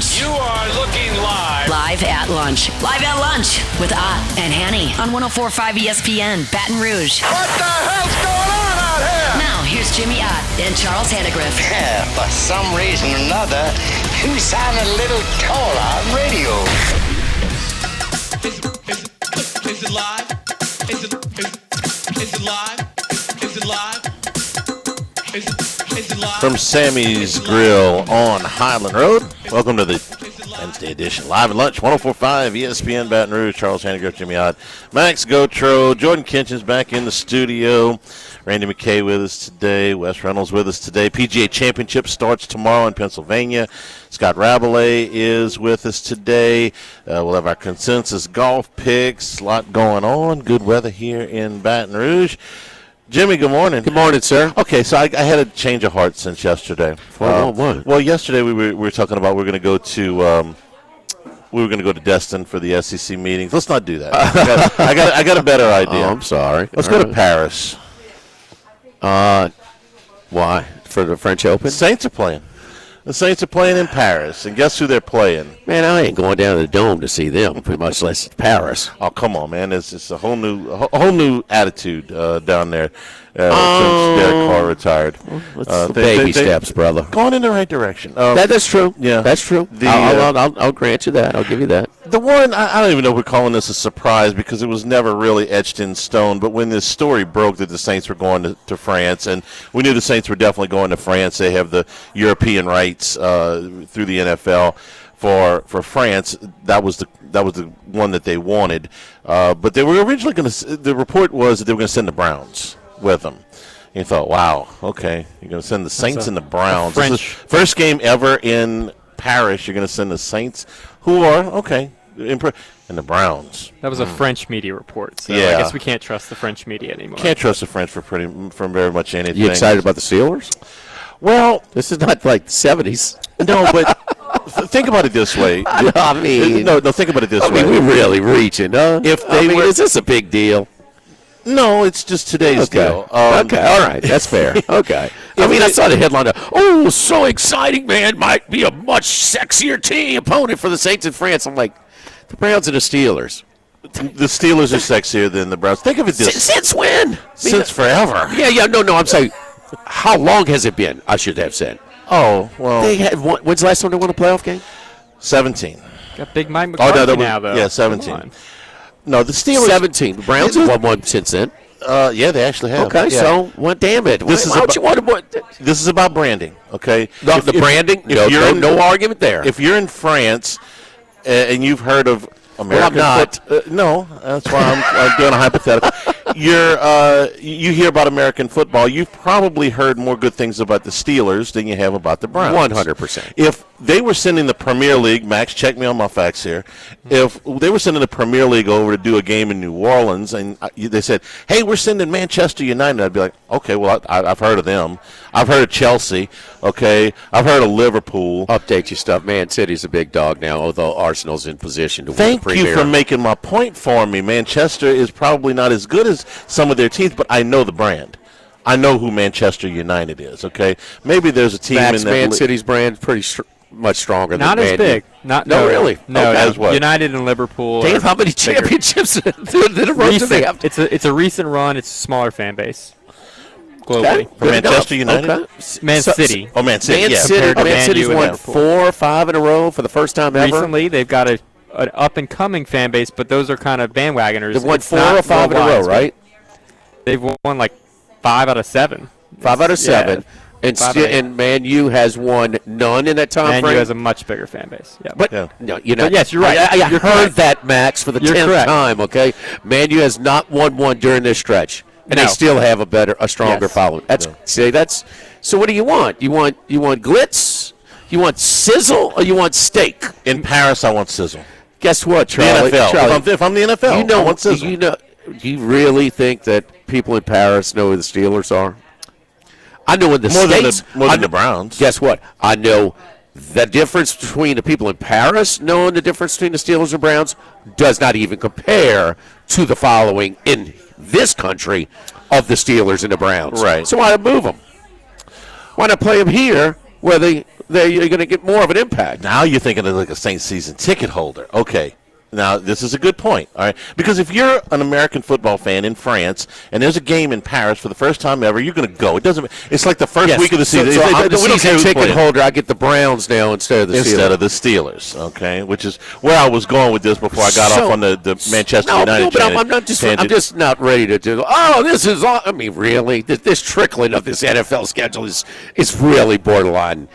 Lunch. You are looking live. Live at lunch. Live at lunch with Ott and Hanny on 104.5 ESPN, Baton Rouge. What the hell's going on out here? Now, here's Jimmy Ott and Charles Hannegriff. Yeah, for some reason or another, you sound a little taller on radio. Is it live? Is it live? Is it live? Is it live? From Sammy's Grill on Highland Road. Welcome to the Wednesday edition. Live at lunch, 104.5 ESPN Baton Rouge. Charles Hannegriff, Jimmy Ott, Max Gotro, Jordan Kinchins back in the studio. Randy McKay with us today. Wes Reynolds with us today. PGA Championship starts tomorrow in Pennsylvania. Scott Rabelais is with us today. We'll have our consensus golf picks. A lot going on. Good weather here in Baton Rouge. Jimmy, good morning. Good morning, sir. Okay, so I had a change of heart since yesterday. What? Well, yesterday we were talking about we were going to go to Destin for the SEC meetings. Let's not do that. I got a better idea. Oh, I'm sorry. Let's go to Paris. Why? For the French Open? The Saints are playing. The Saints are playing in Paris, and guess who they're playing? Man, I ain't going down to the Dome to see them, much less Paris. Oh, come on, man! It's a whole new attitude down there since Derek Carr retired. Baby steps, brother. Going in the right direction. That's true. Yeah, that's true. I'll grant you that. I'll give you that. The one, I don't even know if we're calling this a surprise because it was never really etched in stone, but when this story broke that the Saints were going to France, and we knew the Saints were definitely going to France. They have the European rights through the NFL for France. That was the one that they wanted. But they were originally going to – the report was that they were going to send the Browns with them. And you thought, wow, okay, you're going to send the Saints and the Browns. This is first game ever in Paris. You're going to send the Saints, who are, okay, and the Browns. That was a French media report, so Yeah. I guess we can't trust the French media anymore. Can't trust the French for very much anything. You excited about the Steelers? Well, this is not like the 70s. No, but think about it this way. I mean, no, think about it this way. we're really reaching, huh? If they were, is this a big deal? No, it's just today's deal. Okay, all right, that's fair. Okay. I saw the headline. So exciting, man! Might be a much sexier team opponent for the Saints in France. I'm like, the Browns and the Steelers. The Steelers are sexier than the Browns. Think of it this. Since when? Since forever. Yeah. No. I'm saying, how long has it been? I should have said. Oh well. They had one. When's the last time they won a playoff game? 17. Got Big Mike McCarthy now, though. Yeah, 17. No, the Steelers. 17. The Browns have won one since then. Yeah, they actually have. Okay, yeah. so well, damn it. This is about branding. Okay, the branding. No argument there. If you're in France and you've heard of American no, that's why I'm doing a hypothetical. You hear about American football. You've probably heard more good things about the Steelers than you have about the Browns. 100%. If they were sending the Premier League, Max, check me on my facts here. If they were sending the Premier League over to do a game in New Orleans, and they said, "Hey, we're sending Manchester United," I'd be like, "Okay, well, I've heard of them. I've heard of Chelsea. Okay, I've heard of Liverpool." Update your stuff. Man City's a big dog now, although Arsenal's in position to win Thank the Premier. you for making my point for me. Manchester is probably not as good as some of their teams, but I know the brand. I know who Manchester United is. Okay, maybe there's a team in that Man City's brand pretty much stronger. Not than as big. No, really. No, as what? United and Liverpool. Damn, how many championships did they have? It's a recent run. It's a smaller fan base globally. For Manchester United? Man City. Man City, Man City's won 4 or 5 in a row for the first time ever. Recently, they've got an up-and-coming fan base, but those are kind of bandwagoners. They've won 4 or 5 in a row, right? They've won like 5 out of 7. 5 out of 7. Yeah. And Man U has won none in that time frame. Man U has a much bigger fan base. Yeah. But yes, you're right. I You're heard correct. that, Max, for the 10th time. Okay, Man U has not won one during this stretch, and they still have a stronger following. So. What do you want? You want glitz? You want sizzle, or you want steak? In Paris, I want sizzle. Guess what, Charlie? The NFL. Charlie, if I'm the NFL, I want sizzle. Do you really think that people in Paris know who the Steelers are? I know in the States. More than the Browns. Guess what? I know the difference between the people in Paris knowing the difference between the Steelers and Browns does not even compare to the following in this country of the Steelers and the Browns. Right. So why not move them? Why not play them here where the you're going to get more of an impact. Now you're thinking of like a Saints season ticket holder. Okay. Now, this is a good point, all right? Because if you're an American football fan in France and there's a game in Paris for the first time ever, you're going to go. It's like the first week of the season. So I'm the We don't care season who's ticket playing. holder. I get the Browns now instead of the Steelers, okay? Which is where I was going with this before I got off on the Manchester United but I'm just not ready to do. Oh, this is all. I mean, really, this trickling of this NFL schedule is really borderline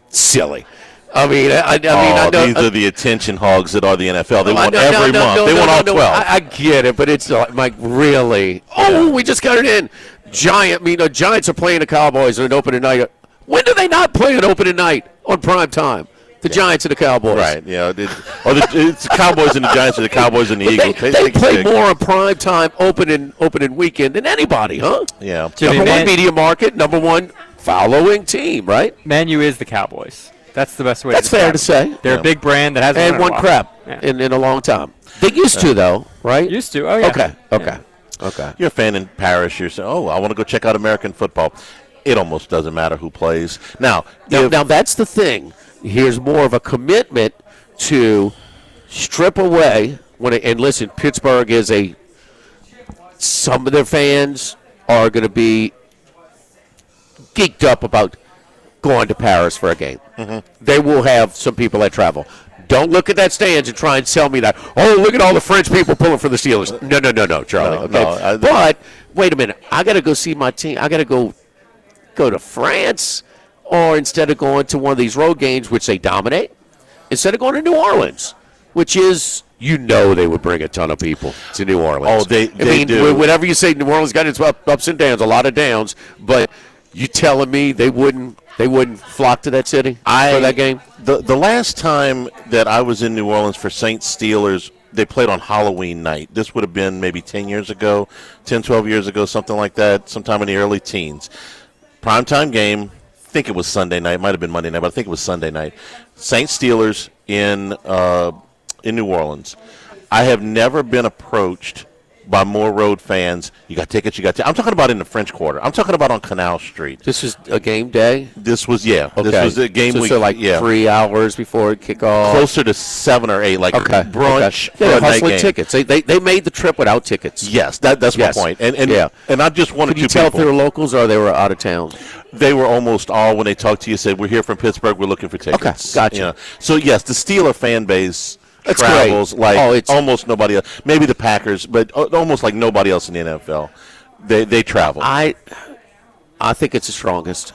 silly. I mean, I know these are the attention hogs that are the NFL. They want every month. They want all 12. I get it, but it's like really. Oh, we just got it in. Giants are playing the Cowboys on an opening night. When do they not play an opening night on prime time? The Giants and the Cowboys. Right, yeah. It's the Cowboys and the Giants or the Cowboys and the Eagles. They play more on prime time opening weekend than anybody, huh? Yeah. Number one media market, number one following team, right? Man U is the Cowboys. That's the best way That's to fair describe to it. say. They're a big brand that hasn't and won crap in a long time. They used to, though, right? Used to, oh yeah. Okay. You're a fan in Paris. You're saying, I want to go check out American football. It almost doesn't matter who plays. Now that's the thing. Here's more of a commitment to strip away and listen. Pittsburgh is some of their fans are going to be geeked up about going to Paris for a game. Mm-hmm. They will have some people that travel. Don't look at that stands and try and tell me that, look at all the French people pulling for the Steelers. No, Charlie. Okay? But wait a minute. I got to go see my team. I got to go to France, or instead of going to one of these road games, which they dominate, instead of going to New Orleans, which is, they would bring a ton of people to New Orleans. Oh, they do. Whenever you say New Orleans got its ups and downs, a lot of downs, but you telling me they wouldn't flock to that city for that game? The last time that I was in New Orleans for Saints Steelers, they played on Halloween night. This would have been maybe 10 years ago, 10, 12 years ago, something like that, sometime in the early teens. Primetime game, I think it was Sunday night. It might have been Monday night, but I think it was Sunday night. Saints Steelers in New Orleans. I have never been approached by more road fans. You got tickets, I'm talking about in the French Quarter. I'm talking about on Canal Street. This is a game day? This was, yeah. Okay. This was a game week. So 3 hours before kickoff? Closer to 7 or 8, brunch. Okay. Yeah, they're hustling tickets. They made the trip without tickets. Yes, that's my point. And I just wanted to. Could you tell if they were locals or they were out of town? They were almost all, when they talked to you, said, we're here from Pittsburgh, we're looking for tickets. Okay, gotcha. So, yes, the Steeler fan base That's travels great. like almost nobody else. Maybe the Packers, but almost like nobody else in the NFL. They travel. I think it's the strongest.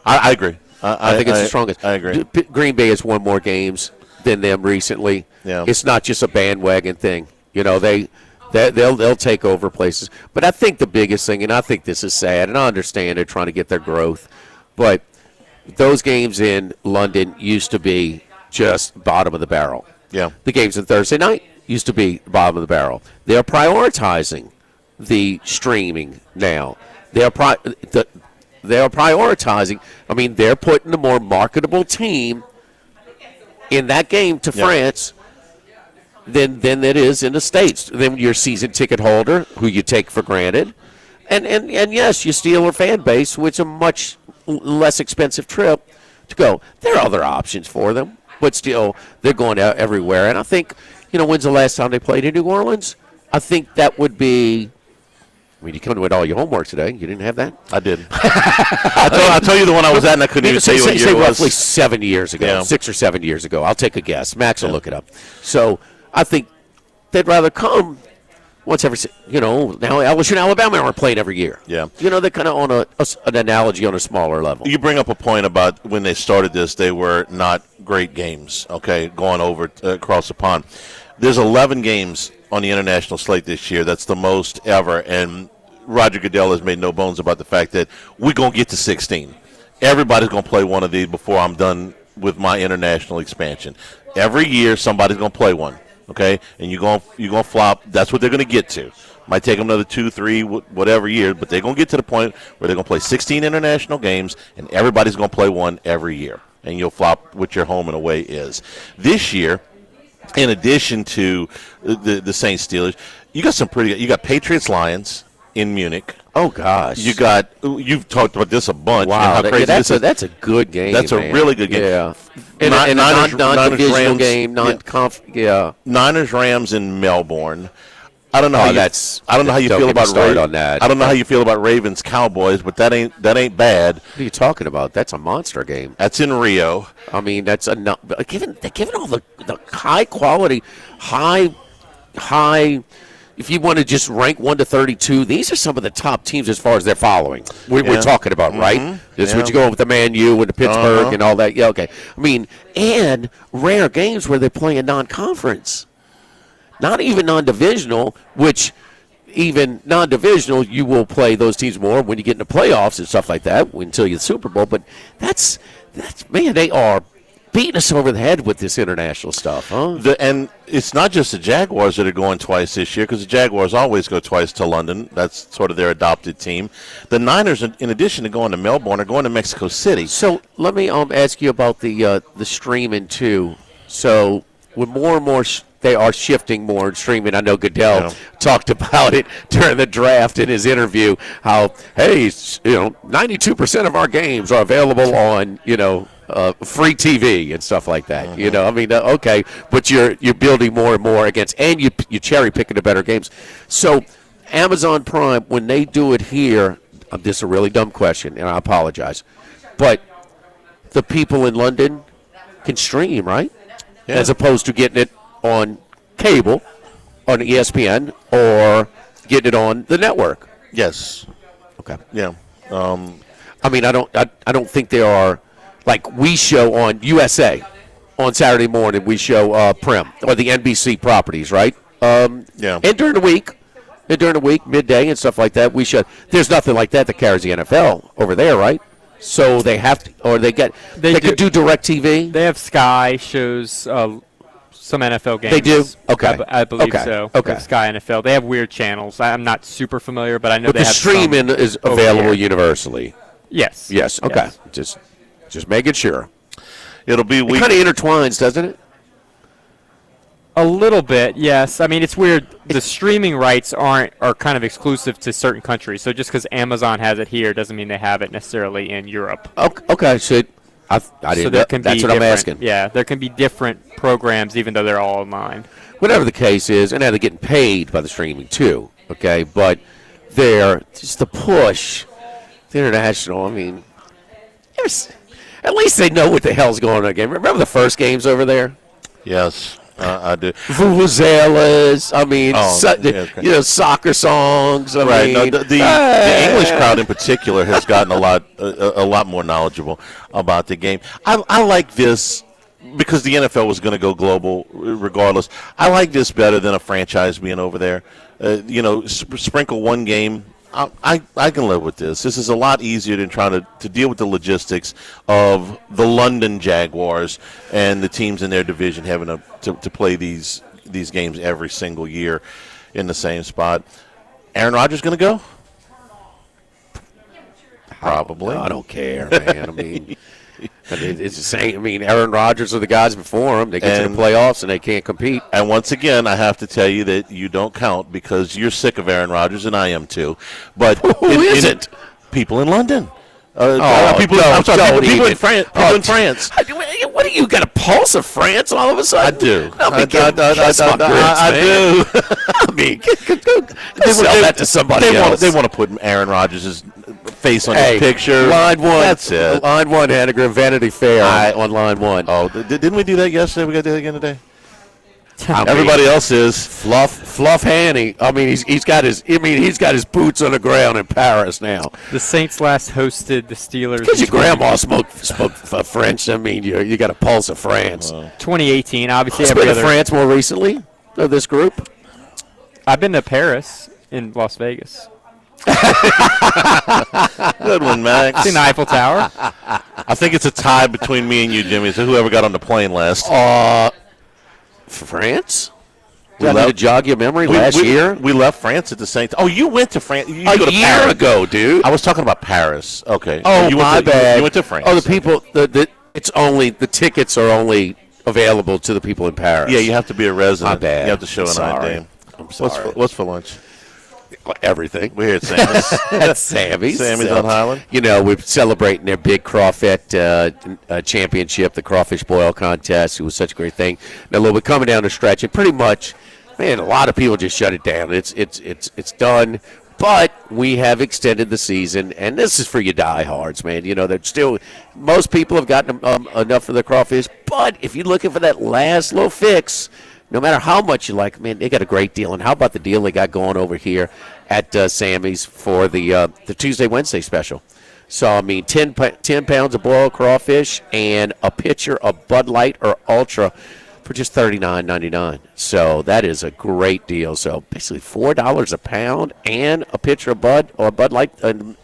I agree. I think it's the strongest. I agree. Green Bay has won more games than them recently. Yeah. It's not just a bandwagon thing. They'll take over places. But I think the biggest thing, and I think this is sad, and I understand they're trying to get their growth, but those games in London used to be just bottom of the barrel. Yeah. The games on Thursday night used to be bottom of the barrel. They're prioritizing the streaming now. They're prioritizing. I mean, they're putting the more marketable team in that game to France than it is in the States. Then your season ticket holder, who you take for granted, and yes, your Steeler fan base, which is a much less expensive trip to go. There are other options for them. But still, they're going out everywhere. And I think, when's the last time they played in New Orleans? I think that would be. I mean, you come with all your homework today. You didn't have that? I did. I told you the one I was at, and I couldn't even tell you what year it was. Roughly 7 years ago, 6 or 7 years ago. I'll take a guess. Max will look it up. So I think they'd rather come once every. Now LSU and Alabama are playing every year. Yeah. They're kind of on an analogy on a smaller level. You bring up a point about when they started this, they were not great games, going over across the pond. There's 11 games on the international slate this year. That's the most ever, and Roger Goodell has made no bones about the fact that we're going to get to 16. Everybody's going to play one of these before I'm done with my international expansion. Every year, somebody's going to play one, and you're going to flop. That's what they're going to get to. Might take them another 2, 3, whatever year, but they're going to get to the point where they're going to play 16 international games, and everybody's going to play one every year, and you'll flop what your home and away is. This year, in addition to the Saints Steelers, you got some you got Patriots Lions, in Munich. Oh gosh, you've talked about this a bunch. Wow, how crazy that's a good game. That's man. a really good game. Yeah, in a non-divisional game, Niners Rams in Melbourne. I don't know. I don't know how you feel about on that. I don't know how you feel about Ravens Cowboys, but that ain't bad. What are you talking about? That's a monster game. That's in Rio. I mean, that's given all the high quality, high. If you want to just rank 1 to 32, these are some of the top teams as far as their following. We're talking about, right? This is what you go with the Man U and the Pittsburgh and all that. Yeah, okay. I mean, and rare games where they're playing non-conference. Not even non-divisional, which even non-divisional, you will play those teams more when you get into playoffs and stuff like that until you're the Super Bowl. But that's man, they are beating us over the head with this international stuff, huh? And it's not just the Jaguars that are going twice this year, because the Jaguars always go twice to London. That's sort of their adopted team. The Niners, in addition to going to Melbourne, are going to Mexico City. So let me ask you about the streaming too. So with more and more they are shifting more in streaming. I know Goodell talked about it during the draft in his interview. How 92% of our games are available on free TV and stuff like that. I mean, okay, but you're building more and more against, and you cherry picking the better games. So Amazon Prime, when they do it here, this is a really dumb question, and I apologize, but the people in London can stream, right? Yeah. As opposed to getting it on cable, on ESPN, or getting it on the network. Yes. Okay. Yeah. I mean, I don't think there are. Like we show on USA on Saturday morning, we show Prim or the NBC properties, right? Yeah. And during the week, midday and stuff like that, we show. There's nothing like that carries the NFL over there, right? So they have to, or they could do direct TV. They have Sky shows some NFL games. They do? Okay. I believe so. Okay. They have Sky NFL. They have weird channels. I'm not super familiar, but I know but they the have streaming is available universally. Yes. Yes. Okay. Yes. Just making sure. It'll be it kind of intertwines, doesn't it? A little bit, yes. I mean, it's weird. The streaming rights are kind of exclusive to certain countries. So just because Amazon has it here doesn't mean they have it necessarily in Europe. Okay. So I didn't know. That's what I'm asking. Yeah, there can be different programs even though they're all online. Whatever the case is, and now they're getting paid by the streaming too. Okay, but they're just the push, the international. I mean, at least they know what the hell's going on again. Remember the first games over there? Yes, I do. Vuvuzelas. I mean, soccer songs. I mean, the English crowd in particular has gotten a lot more knowledgeable about the game. I like this because the NFL was going to go global regardless. I like this better than a franchise being over there. Sprinkle one game. I can live with this. This is a lot easier than trying to deal with the logistics of the London Jaguars and the teams in their division having to play these games every single year in the same spot. Aaron Rodgers going to go? Probably. I don't care, man. I mean, it's the same. I mean, Aaron Rodgers are the guys before him. They get to the playoffs and they can't compete. And once again, I have to tell you that you don't count because you're sick of Aaron Rodgers, and I am too. But who isn't? People in London. People in France. What do you got a pulse of France all of a sudden? I do. I do. I mean, sell that to somebody else. They want to put Aaron Rodgers' face on his picture. Line one. That's it. Line one, Hannigren, Vanity Fair on line one. Oh, didn't we do that yesterday? We got to do that again today? Everybody else is Fluff Hanny. I mean, he's got his boots on the ground in Paris now. The Saints last hosted the Steelers. Because your grandma spoke French. I mean, you got a pulse of France. 2018, obviously. You've been to France more recently of this group. I've been to Paris in Las Vegas. Good one, Max. Seen the Eiffel Tower. I think it's a tie between me and you, Jimmy. So whoever got on the plane last. France? To jog your memory last year? We left France at the same time. Oh, you went to France. You go to year Paris. Ago, dude. I was talking about Paris. Okay. Oh, my bad. You went to France. Oh, the people, the tickets are only available to the people in Paris. Yeah, you have to be a resident. My bad. You have to show an ID. I'm sorry. What's for lunch? Everything. We're here at Sammy's. At Sammy's. Sammy's on Highland. You know, we're celebrating their big crawfish championship, the crawfish boil contest. It was such a great thing. Now, look, we're coming down the stretch, and pretty much, man, a lot of people just shut it down. It's done. But we have extended the season, and this is for you diehards, man. You know, that still most people have gotten enough of the crawfish. But if you're looking for that last little fix, no matter how much you like, man, they got a great deal. And how about the deal they got going over here at Sammy's for the Tuesday, Wednesday special? So, I mean, 10 pounds of boiled crawfish and a pitcher of Bud Light or Ultra for just $39.99. So that is a great deal. So basically $4 a pound and a pitcher of Bud or Bud Light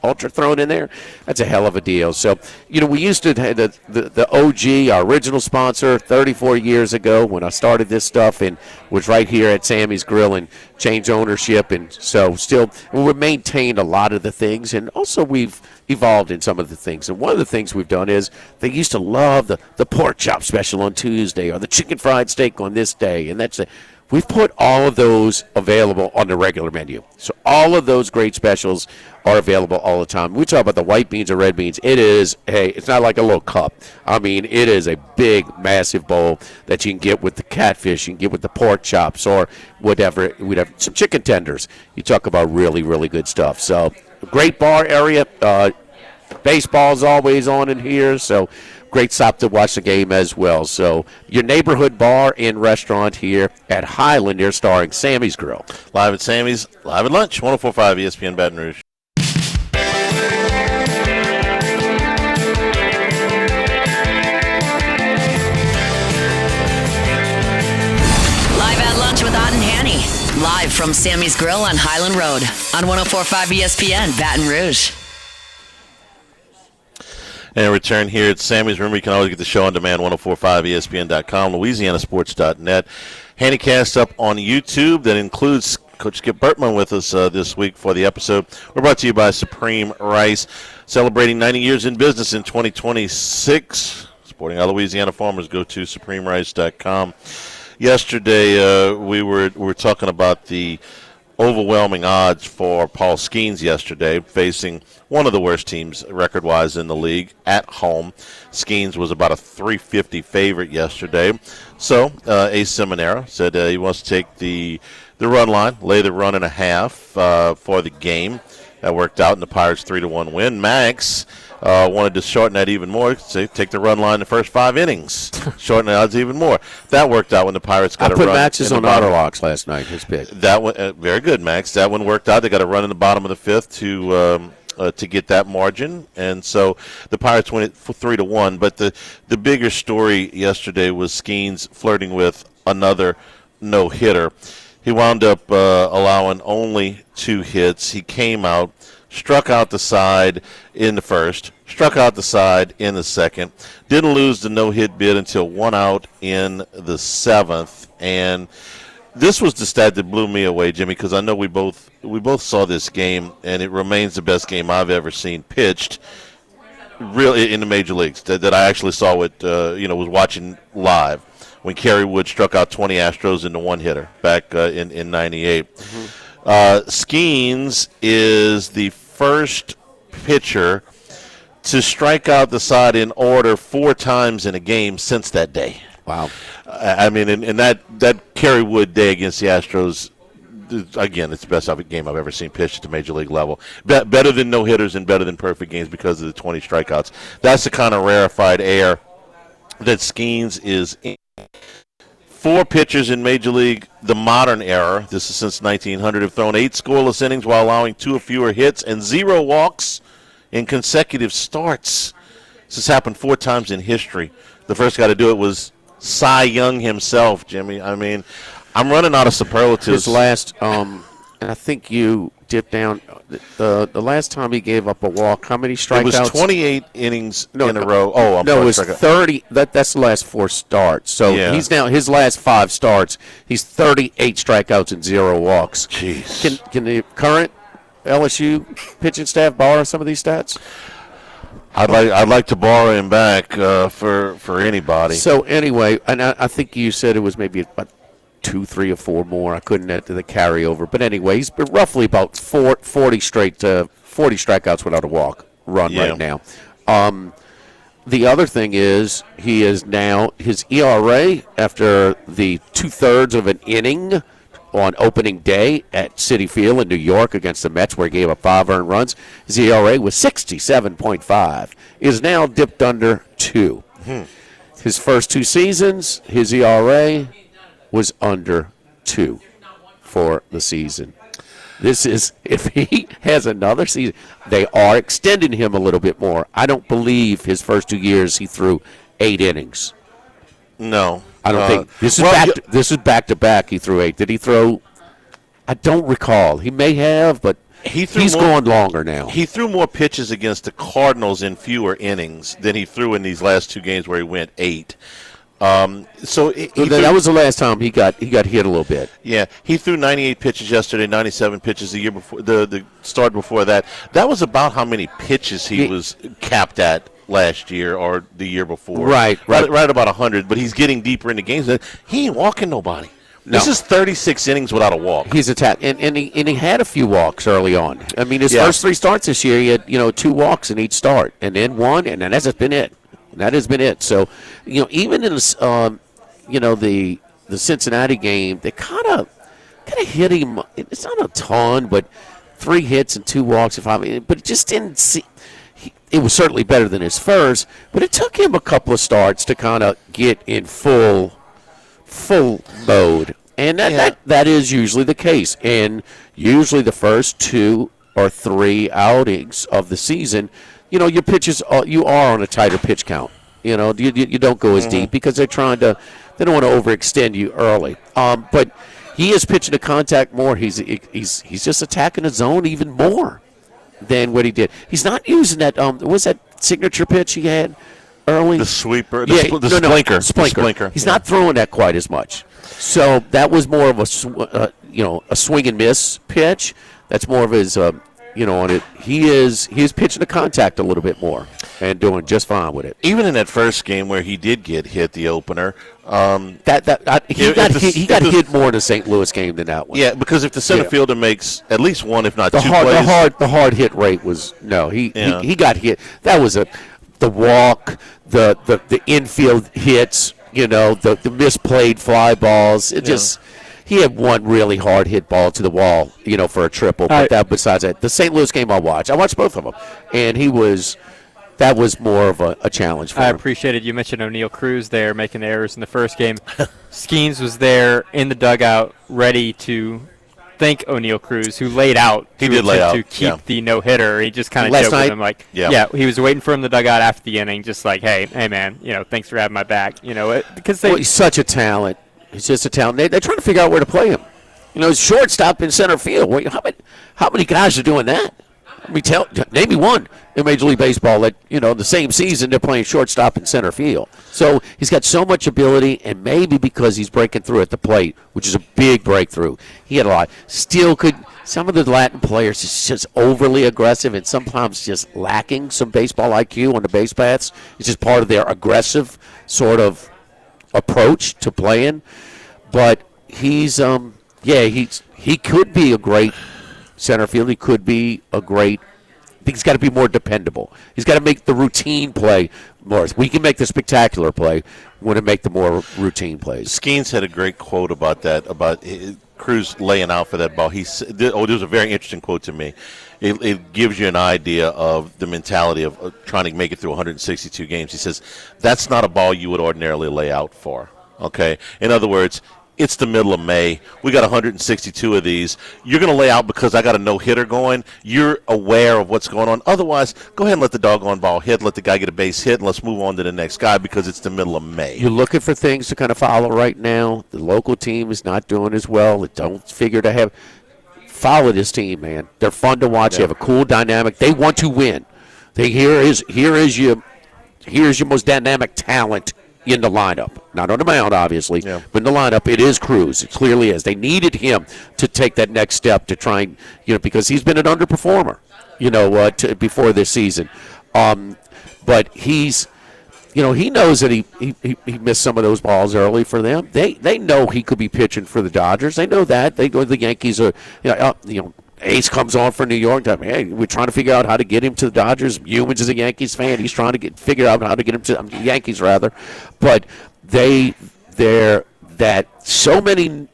Ultra thrown in there. That's a hell of a deal. So, you know, we used to have the OG, our original sponsor, 34 years ago when I started this stuff and was right here at Sammy's Grill and changed ownership. And so still we've maintained a lot of the things, and also we've evolved in some of the things. And one of the things we've done is they used to love the pork chop special on Tuesday or the chicken fried steak on this day, and we've put all of those available on the regular menu. So all of those great specials are available all the time. We talk about the white beans or red beans. It is, hey, it's not like a little cup. I mean, it is a big, massive bowl that you can get with the catfish, you can get with the pork chops or whatever. We'd have some chicken tenders. You talk about really, really good stuff. So great bar area. Baseball's always on in here, so great stop to watch the game as well. So your neighborhood bar and restaurant here at Highland, here starring Sammy's Grill. Live at Sammy's, live at lunch, 104.5 ESPN Baton Rouge. Live at lunch with Ott and Hanny. Live from Sammy's Grill on Highland Road on 104.5 ESPN Baton Rouge. And return here at Sammy's. Remember, you can always get the show on demand, 1045ESPN.com, LouisianaSports.net. Handycast up on YouTube. That includes Coach Skip Bertman with us this week for the episode. We're brought to you by Supreme Rice, celebrating 90 years in business in 2026. Supporting our Louisiana farmers. Go to SupremeRice.com. Yesterday, we were talking about the overwhelming odds for Paul Skeens yesterday, facing one of the worst teams record-wise in the league at home. Skeens was about a 350 favorite yesterday. So Ace Seminara said he wants to take the run line, lay the run and a half for the game. That worked out in the Pirates' 3-1 win. Max wanted to shorten that even more. Say, take the run line the first 5 innings. Shorten the odds even more. That worked out when the Pirates got a run. I put Max's on auto locks last night, his pick. That one, very good, Max. That one worked out. They got a run in the bottom of the 5th to get that margin. And so the Pirates win it for 3-1. But the bigger story yesterday was Skeens flirting with another no-hitter. He wound up allowing only 2 hits. He came out, struck out the side in the first, struck out the side in the second, didn't lose the no-hit bid until 1 out in the 7th. And this was the stat that blew me away, Jimmy, because I know we both saw this game, and it remains the best game I've ever seen pitched, really in the major leagues. That I actually saw it, was watching live when Kerry Wood struck out 20 Astros into 1-hitter back in 98. Mm-hmm. Skeens is the first pitcher to strike out the side in order 4 times in a game since that day. Wow. I mean, and that Kerry Wood day against the Astros, again, it's the best game I've ever seen pitched at the major league level. Better than no-hitters and better than perfect games because of the 20 strikeouts. That's the kind of rarefied air that Skeens is in. 4 pitchers in Major League, the modern era, this is since 1900, have thrown 8 scoreless innings while allowing 2 or fewer hits and 0 walks in consecutive starts. This has happened 4 times in history. The first guy to do it was Cy Young himself, Jimmy. I mean, I'm running out of superlatives. His last, and I think you dipped down, the last time he gave up a walk, how many strikeouts? It was 28 innings in a row. Oh, I'm no, sorry. It was 30. That's the last 4 starts. So he's now, his last 5 starts, he's 38 strikeouts and 0 walks. Jeez. Can the current LSU pitching staff borrow some of these stats? I'd like to borrow him back for anybody. So anyway, and I think you said it was maybe about 2, 3, or 4 more. I couldn't add to the carryover. But anyway, he's been roughly about 40 strikeouts without a walk run right now. The other thing is he is now his ERA after the 2/3 of an inning on opening day at Citi Field in New York against the Mets, where he gave up 5 earned runs. His ERA was 67.5. Is now dipped under 2. His first 2 seasons, his ERA was under 2 for the season. This is, if he has another season, they are extending him a little bit more. I don't believe his first 2 years he threw 8 innings. No. I don't think. This is back to back. He threw 8. Did he throw? I don't recall. He may have, but he's going longer now. He threw more pitches against the Cardinals in fewer innings than he threw in these last 2 games where he went 8. That was the last time he got hit a little bit. Yeah, he threw 98 pitches yesterday, 97 pitches the year before. The start before that. That was about how many pitches he was capped at last year or the year before. Right about 100. But he's getting deeper into games. He ain't walking nobody. No. This is 36 innings without a walk. He's attacked, and he had a few walks early on. I mean, his first 3 starts this year, he had 2 walks in each start, and then 1, and then that's been it. That has been it. So, even in this, the Cincinnati game, they kind of hit him. It's not a ton, but 3 hits and 2 walks. But it just didn't see. It was certainly better than his first, but it took him a couple of starts to kind of get in full mode, and that is usually the case. And usually the first 2 or 3 outings of the season, your pitches, you are on a tighter pitch count. You don't go as deep because they don't want to overextend you early. But he is pitching to contact more. He's just attacking the zone even more than what he did. He's not using that. What was that signature pitch he had early? The sweeper, the splinker. He's not throwing that quite as much. So that was more of a swing and miss pitch. That's more of his. On it, he's pitching to contact a little bit more and doing just fine with it. Even in that first game where he did get hit, the opener, he got hit more in the St. Louis game than that one. Yeah, because if the center fielder makes at least 1, if not 2 plays, the hard hit rate was he got hit. That was the walk, the infield hits, the misplayed fly balls. It just. He had 1 really hard hit ball to the wall, for a triple. But besides that, the St. Louis game I watched both of them, and that was more of a challenge for him. I appreciated you mentioned O'Neal Cruz there making the errors in the first game. Skeens was there in the dugout ready to thank O'Neal Cruz, who laid out to keep the no-hitter. He just kind of joked with him like, he was waiting for him in the dugout after the inning, just like, hey man, thanks for having my back. Because he's such a talent. He's just a talent. They're trying to figure out where to play him. Shortstop in center field. Wait, how many guys are doing that? Name me one in Major League Baseball that, the same season they're playing shortstop in center field. So he's got so much ability, and maybe because he's breaking through at the plate, which is a big breakthrough, he had a lot. Still could. Some of the Latin players is just overly aggressive and sometimes just lacking some baseball IQ on the base paths. It's just part of their aggressive sort of approach to playing, but he's he could be a great center field. He could be a great. I think he's got to be more dependable. He's got to make the routine play more. We can make the spectacular play. We want to make the more routine plays. Skeens had a great quote about that, about Cruz laying out for that ball. There was a very interesting quote to me. It gives you an idea of the mentality of trying to make it through 162 games. He says, that's not a ball you would ordinarily lay out for, okay? In other words, it's the middle of May. We got 162 of these. You're going to lay out because I got a no-hitter going. You're aware of what's going on. Otherwise, go ahead and let the doggone ball hit, let the guy get a base hit, and let's move on to the next guy because it's the middle of May. You're looking for things to kind of follow right now. The local team is not doing as well. They don't figure to have – follow this team, man. They're fun to watch. They have a cool dynamic. They want to win. Here is your most dynamic talent in the lineup. Not on the mound, obviously, but in the lineup, it is Cruz. It clearly is. They needed him to take that next step to try and, because he's been an underperformer, before this season. But he's he knows that he missed some of those balls early for them. They know he could be pitching for the Dodgers. They know that. They know the Yankees are, Ace comes on for New York. Hey, we're trying to figure out how to get him to the Dodgers. Humans is a Yankees fan. He's trying to figure out how to get him to the Yankees, rather. But they're that so many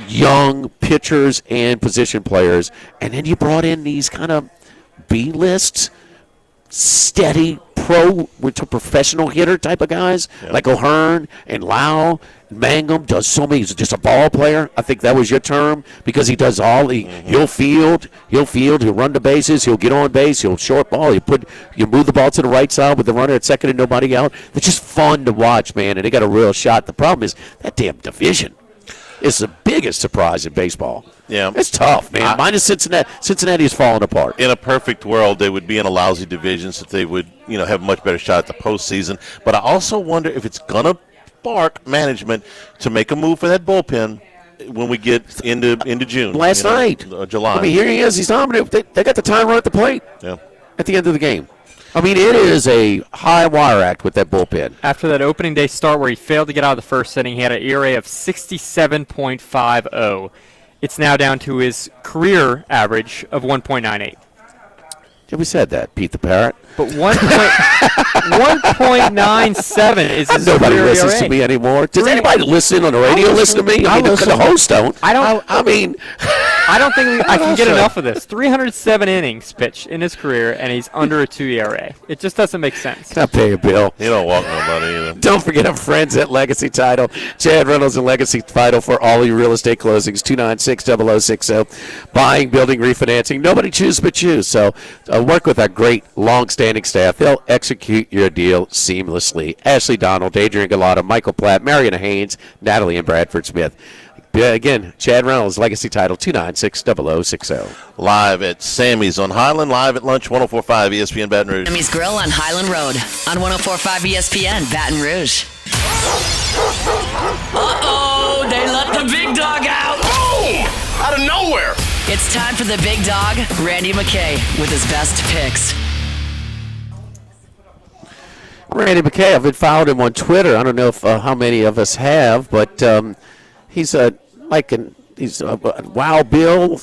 young pitchers and position players, and then you brought in these kind of B-list, steady to professional hitter type of guys like O'Hearn and Lau. Mangum does so many. He's just a ball player. I think that was your term, because he does all. He'll field. He'll run the bases. He'll get on base. He'll short ball. You move the ball to the right side with the runner at second and nobody out. They're just fun to watch, man, and they got a real shot. The problem is that damn division. It's the biggest surprise in baseball. Yeah. It's tough, man. Minus Cincinnati. Cincinnati is falling apart. In a perfect world, they would be in a lousy division, so they would, have a much better shot at the postseason. But I also wonder if it's going to spark management to make a move for that bullpen when we get into June. Last night. July. I mean, here he is. He's nominated. They got the timer at the plate at the end of the game. I mean, it is a high wire act with that bullpen. After that opening day start where he failed to get out of the first inning, he had an ERA of 67.50. It's now down to his career average of 1.98. Yeah, we said that, Pete the Parrot. But 1.97 is his Nobody career listens ERA. to me anymore. Does anybody listen on the radio listen to me? I mean, the hosts don't. I don't think I can get also- enough of this. 307 innings pitched in his career, and he's under a 2 ERA. It just doesn't make sense. Can I pay a bill? You don't walk nobody either. Don't forget our friends at Legacy Title. Chad Reynolds and Legacy Title for all your real estate closings. 296-0060. Buying, building, refinancing. Nobody chooses but you. So work with our great, long-standing staff. They'll execute your deal seamlessly. Ashley Donald, Adrian Galata, Michael Platt, Mariana Haynes, Natalie and Bradford Smith. Again, Chad Reynolds, Legacy Title, 296-0060. Live at Sammy's on Highland, live at lunch, 104.5 ESPN Baton Rouge. Sammy's Grill on Highland Road on 104.5 ESPN Baton Rouge. Uh-oh, they let the big dog out. Boom! Out of nowhere. It's time for the big dog, Randy McKay, with his best picks. Randy McKay, I've been following him on Twitter. I don't know if how many of us have, but he's Wild Bill,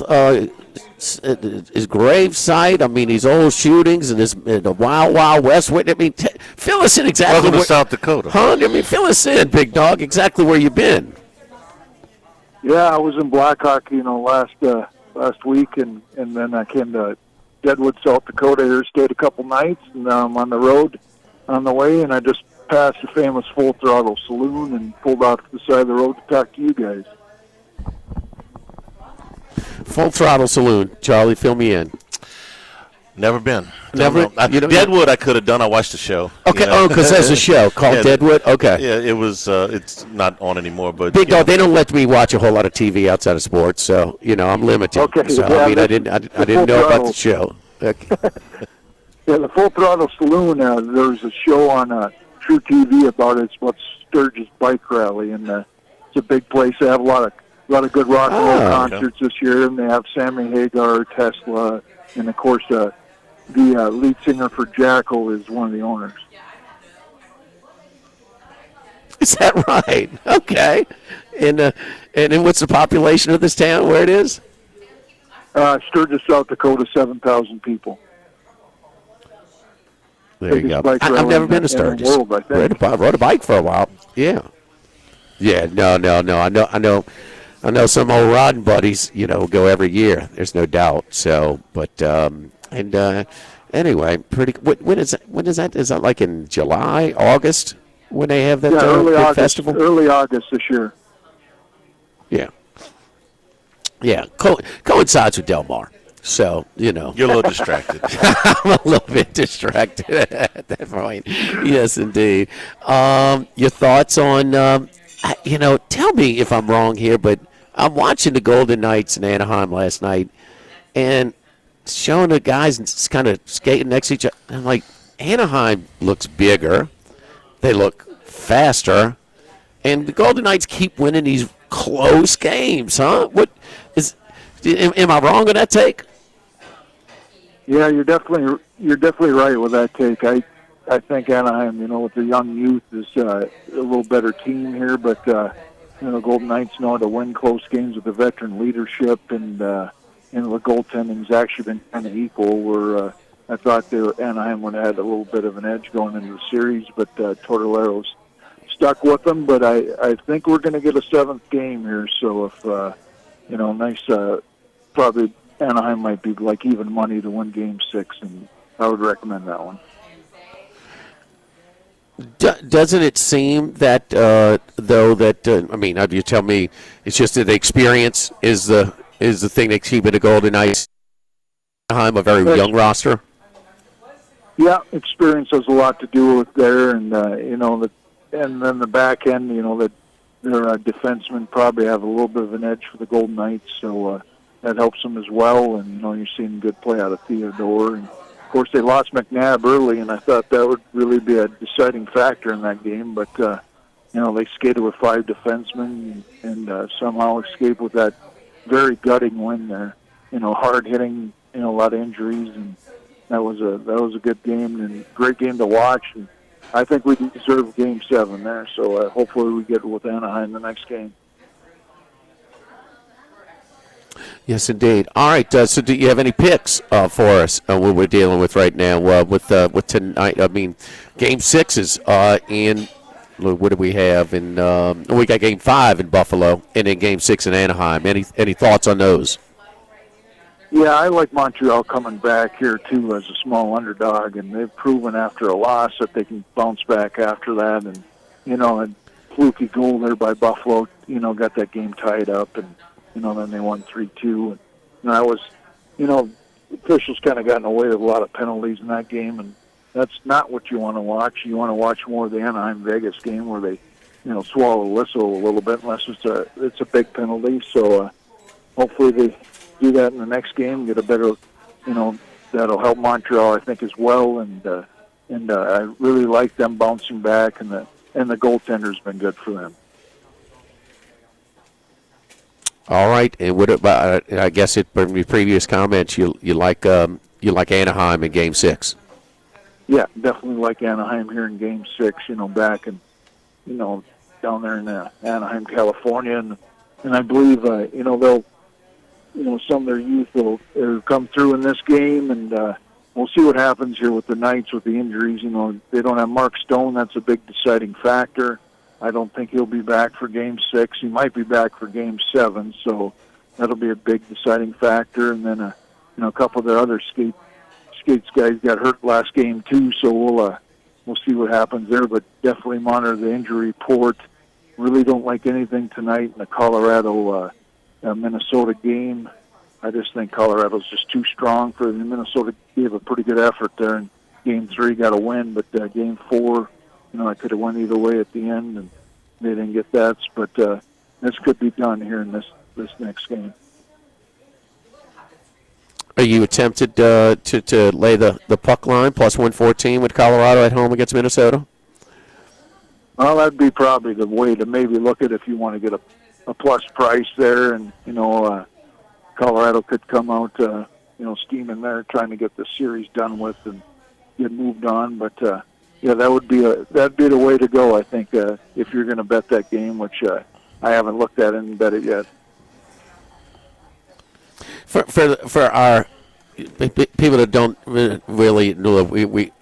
his grave site. I mean, his old shootings and the Wild Wild West. I mean, fill us in exactly. Welcome to South Dakota. Huh? I mean, fill us in, big dog. Exactly where you've been. Yeah, I was in Blackhawk, last week, and then I came to Deadwood, South Dakota. Here, stayed a couple nights, and now I'm on the road on the way, and I just passed the famous Full Throttle Saloon and pulled out to the side of the road to talk to you guys. Full Throttle Saloon, Charlie, fill me in. Never been. Never. Deadwood, I could have done. I watched the show. Okay. Oh, because there's a show called Deadwood. Okay. Yeah, it was. It's not on anymore. But big dog, they don't let me watch a whole lot of TV outside of sports, so I'm limited. Okay. So yeah, I didn't know about the show. Okay. Yeah, the Full Throttle Saloon. There's a show on True TV about it. It's about Sturgis Bike Rally, and it's a big place. They have a lot of good rock and roll concerts this year, and they have Sammy Hagar, Tesla, and of course the lead singer for Jackal is one of the owners. Is that right? Okay. And what's the population of this town? Where it is? Sturgis, South Dakota, 7,000 people. There you go. I've never been to Sturgis. Rode a bike for a while. Yeah. Yeah. No. I know some old riding buddies. Go every year. There's no doubt. So, but anyway, pretty. When is that? Is that like in July, August when they have that early big August, festival? Early August this year. Yeah. Yeah. Coincides with Del Mar. So, You're a little distracted. I'm a little bit distracted at that point. Yes, indeed. Your thoughts on, tell me if I'm wrong here, but I'm watching the Golden Knights in Anaheim last night and showing the guys kind of skating next to each other. I'm like, Anaheim looks bigger. They look faster. And the Golden Knights keep winning these close games, huh? Am I wrong on that take? Yeah, you're definitely right with that take. I think Anaheim, with the young youth, is a little better team here. But Golden Knights know how to win close games with the veteran leadership, and the goaltending's actually been kind of equal. Where I thought Anaheim would have had a little bit of an edge going into the series, but Tortorero's stuck with them. But I think we're going to get a seventh game here. So if probably Anaheim might be like even money to win Game 6, and I would recommend that one. Doesn't it seem that you tell me it's just that the experience is the thing that's keeping the Golden Knights Anaheim a very young roster? Yeah, experience has a lot to do with there, and and then the back end, that their defensemen probably have a little bit of an edge for the Golden Knights, so that helps them as well. And you're seeing good play out of Theodore, and of course they lost McNabb early, and I thought that would really be a deciding factor in that game. But they skated with 5 defensemen and somehow escaped with that very gutting win there. Hard hitting, a lot of injuries, and that was a good game and great game to watch. And I think we deserve Game 7 there, so hopefully we get it with Anaheim the next game. Yes, indeed. All right. So, do you have any picks for us? What we're dealing with right now with tonight? I mean, Game 6 is in. What do we have? We got Game 5 in Buffalo, and then Game 6 in Anaheim. Any thoughts on those? Yeah, I like Montreal coming back here too as a small underdog, and they've proven after a loss that they can bounce back after that. And a fluky goal there by Buffalo, got that game tied up, and then they won 3-2. And that was, officials kind of got in the way of a lot of penalties in that game, and that's not what you want to watch. You want to watch more of the Anaheim-Vegas game where they, swallow the whistle a little bit unless it's a big penalty. So hopefully they do that in the next game, get a better, that'll help Montreal, I think, as well. And I really like them bouncing back, and the goaltender's been good for them. All right, and what about? I guess from your previous comments, you like Anaheim in Game 6. Yeah, definitely like Anaheim here in Game 6. Back and down there in Anaheim, California, and I believe they'll. Some of their youth will come through in this game, and we'll see what happens here with the Knights with the injuries. They don't have Mark Stone. That's a big deciding factor. I don't think he'll be back for Game 6. He might be back for Game 7, so that'll be a big deciding factor. And then, a couple of their other skates guys got hurt last game too, so we'll see what happens there. But definitely monitor the injury report. Really don't like anything tonight in the Colorado. Minnesota game. I just think Colorado's just too strong for them. Minnesota gave a pretty good effort there in Game 3, got a win, but Game 4, I could have went either way at the end, and they didn't get that. But this could be done here in this next game. Are you tempted to lay the puck line plus 114 with Colorado at home against Minnesota? Well, that'd be probably the way to maybe look at if you want to get a plus price there, and Colorado could come out steaming there, trying to get the series done with and get moved on. But that'd be the way to go, I think, if you're going to bet that game, which I haven't looked at and bet it yet. For our people that don't really know,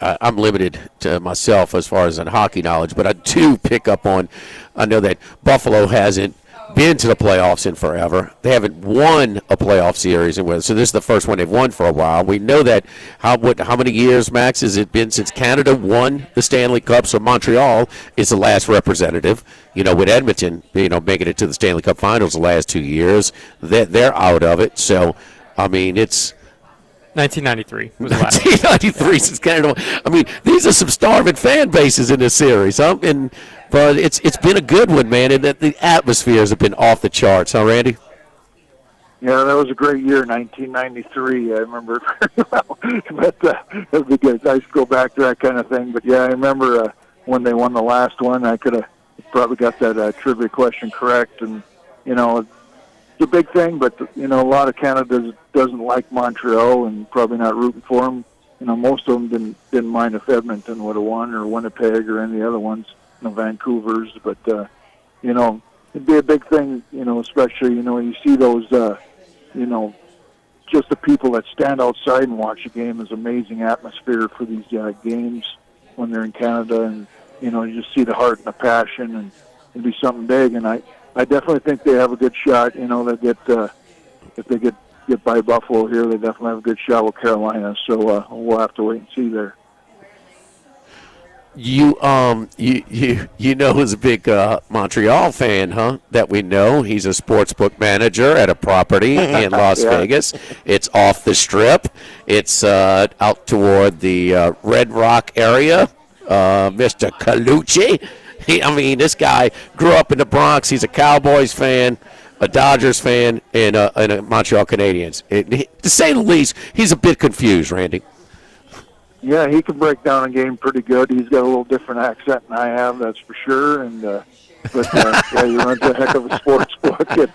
I'm limited to myself as far as in hockey knowledge, but I do pick up on. I know that Buffalo hasn't been to the playoffs in forever. They haven't won a playoff series, so this is the first one they've won for a while. We know that. How many years, Max, has it been since Canada won the Stanley Cup? So Montreal is the last representative. With Edmonton, making it to the Stanley Cup Finals the last 2 years, they're out of it. So, I mean, it's 1993 was the last. 1993 since Canada won. I mean, these are some starving fan bases in this series, huh? But it's been a good one, man, and that the atmospheres have been off the charts, huh, Randy? Yeah, that was a great year, 1993. I remember it very well. But that was good. I used to go back to that kind of thing. But, yeah, I remember when they won the last one, I could have probably got that trivia question correct. And, it's a big thing, but, a lot of Canada doesn't like Montreal and probably not rooting for them. most of them didn't mind if Edmonton would have won or Winnipeg or any of the other ones, Vancouver's. But it'd be a big thing, especially you see those, just the people that stand outside and watch the game is amazing atmosphere for these games when they're in Canada, and you just see the heart and the passion, and it'd be something big. And I definitely think they have a good shot. They get if they get by Buffalo here, they definitely have a good shot with Carolina. So we'll have to wait and see there. You is a big Montreal fan, huh? That we know. He's a sportsbook manager at a property in Las Vegas. It's off the Strip. It's out toward the Red Rock area. Mr. Colucci. This guy grew up in the Bronx. He's a Cowboys fan, a Dodgers fan, and a Montreal Canadiens. To say the least, he's a bit confused, Randy. Yeah, he can break down a game pretty good. He's got a little different accent than I have, that's for sure. And he runs a heck of a sports book. And,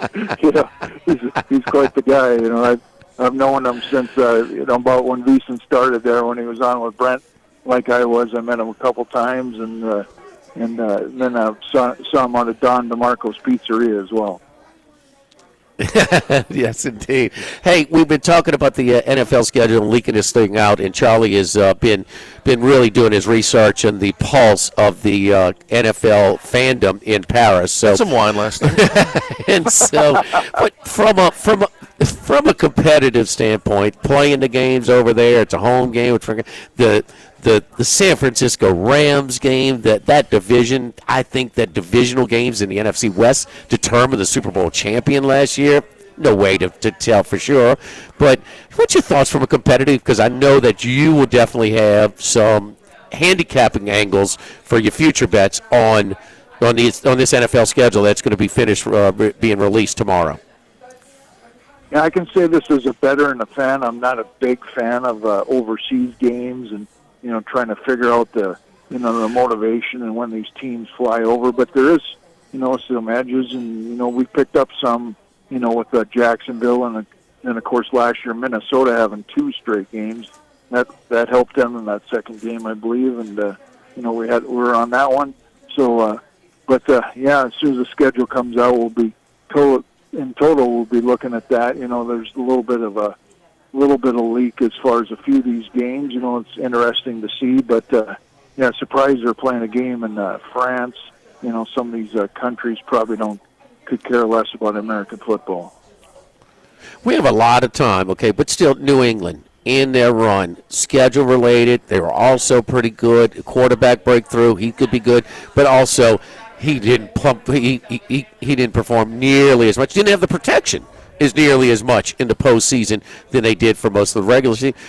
he's quite the guy. I've known him since about when VEASAN started there, when he was on with Brent, like I was. I met him a couple times, and then I saw him out at Don DeMarco's Pizzeria as well. Yes, indeed. Hey, we've been talking about the NFL schedule and leaking this thing out, and Charlie has been really doing his research and the pulse of the NFL fandom in Paris. So had some wine last night. And so, but from a competitive standpoint, playing the games over there, it's a home game. The San Francisco Rams game, that division, I think that divisional games in the NFC West determined the Super Bowl champion last year. No way to tell for sure. But what's your thoughts from a competitive? Because I know that you will definitely have some handicapping angles for your future bets on this NFL schedule that's going to be finished being released tomorrow. Yeah, I can say this as a bettor and a fan. I'm not a big fan of overseas games and trying to figure out the motivation and when these teams fly over. But there is some edges, and we picked up some with Jacksonville and of course last year Minnesota having 2 straight games. That helped them in that second game, I believe, and we were on that one. So, as soon as the schedule comes out, we'll be we'll be looking at that. There's a little bit of leak as far as a few of these games. It's interesting to see, but surprised they're playing a game in France. Some of these countries probably could care less about American football. We have a lot of time, okay, but still New England in their run, schedule related, they were also pretty good. Quarterback breakthrough, he could be good, but also he didn't he didn't perform nearly as much. Didn't have the protection is nearly as much in the postseason than they did for most of the regular season.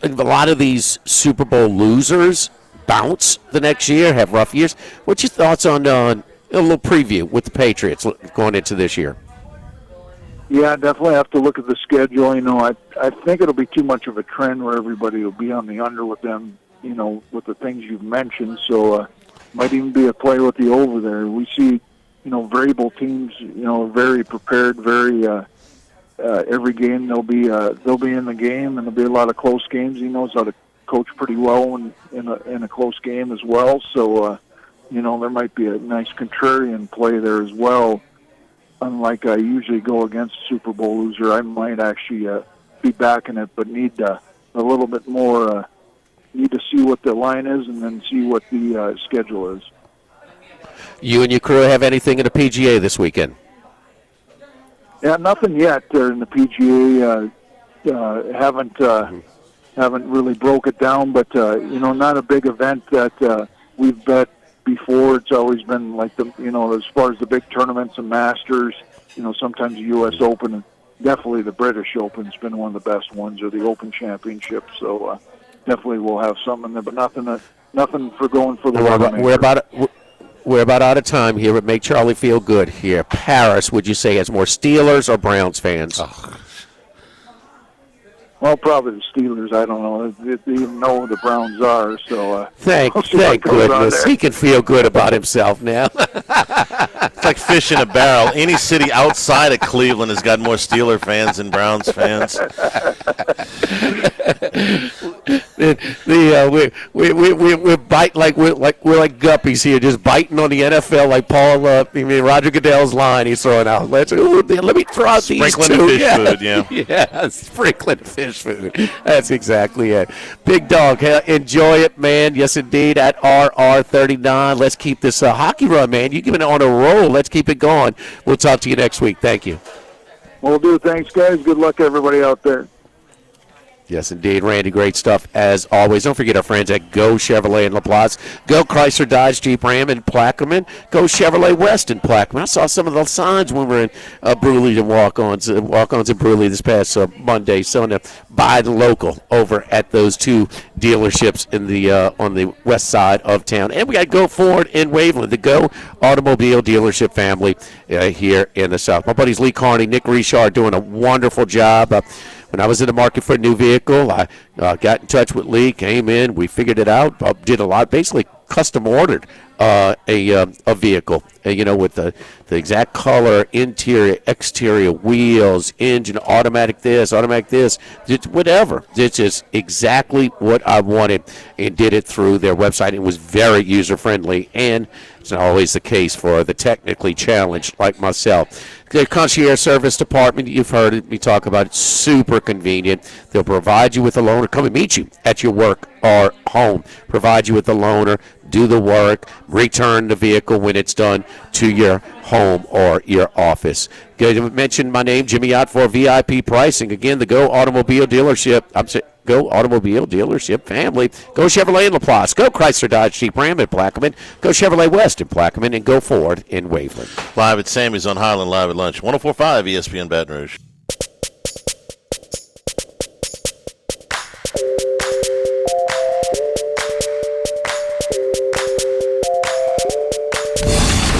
A lot of these Super Bowl losers bounce the next year, have rough years. What's your thoughts on a little preview with the Patriots going into this year? Yeah, definitely have to look at the schedule. I think it'll be too much of a trend where everybody will be on the under with them, with the things you've mentioned. So might even be a play with the over there. We see variable teams, very prepared, very every game they'll be in the game, and there'll be a lot of close games. He knows how to coach pretty well in a close game as well. So there might be a nice contrarian play there as well. Unlike I usually go against a Super Bowl loser, I might actually be backing it, but need a little bit more. Need to see what the line is, and then see what the schedule is. You and your crew have anything in the PGA this weekend? Yeah, nothing yet in the PGA. Haven't really broke it down, but not a big event that we've bet before. It's always been like as far as the big tournaments and Masters. Sometimes the U.S. Open, and definitely the British Open's been one of the best ones, or the Open Championship. So definitely we'll have something there, but nothing for going for the weather. We're about out of time here, but make Charlie feel good here. Paris, would you say, has more Steelers or Browns fans? Well, probably the Steelers. I don't know. They even know who the Browns are. So thank goodness he can feel good about himself now. It's like fish in a barrel. Any city outside of Cleveland has got more Steeler fans than Browns fans. We're bite like we're like guppies here, just biting on the NFL like Roger Goodell's line he's throwing out. Let me throw out these two. Sprinkling the fish food, yeah. Yeah, sprinkling the fish food. That's exactly it. Big Dog, enjoy it, man. Yes, indeed. At RR39, let's keep this hockey run, man. You've been on a roll. Let's keep it going. We'll talk to you next week. Thank you. Will do. Thanks, guys. Good luck, everybody out there. Yes, indeed, Randy. Great stuff as always. Don't forget our friends at Go Chevrolet in LaPlace, Go Chrysler Dodge Jeep Ram in Plaquemine, Go Chevrolet West in Plaquemine. I saw some of the signs when we were in Bruley and walk-ons in Bruley this past Monday. So to buy the local over at those two dealerships in the on the west side of town. And we got Go Ford in Waveland, the Go Automobile dealership family here in the South. My buddies Lee Carney, Nick Richard doing a wonderful job. When I was in the market for a new vehicle, I got in touch with Lee, came in, we figured it out, did a lot, basically custom ordered a vehicle, with the exact color, interior, exterior, wheels, engine, automatic this, whatever. It's just exactly what I wanted, and did it through their website. It was very user-friendly, and it's not always the case for the technically challenged like myself. The concierge service department, you've heard me talk about it, super convenient. They'll provide you with a loaner, come and meet you at your work or home, provide you with a loaner, do the work, return the vehicle when it's done to your home or your office. Mention my name, Jimmy Ott, for VIP pricing. Again, the Go Automobile Dealership. Go Automobile Dealership family. Go Chevrolet in LaPlace. Go Chrysler Dodge Jeep Ram in Plaquemine. Go Chevrolet West in Plaquemine. And Go Ford in Waveland. Live at Sammy's on Highland, live at lunch. 104.5 ESPN Baton Rouge.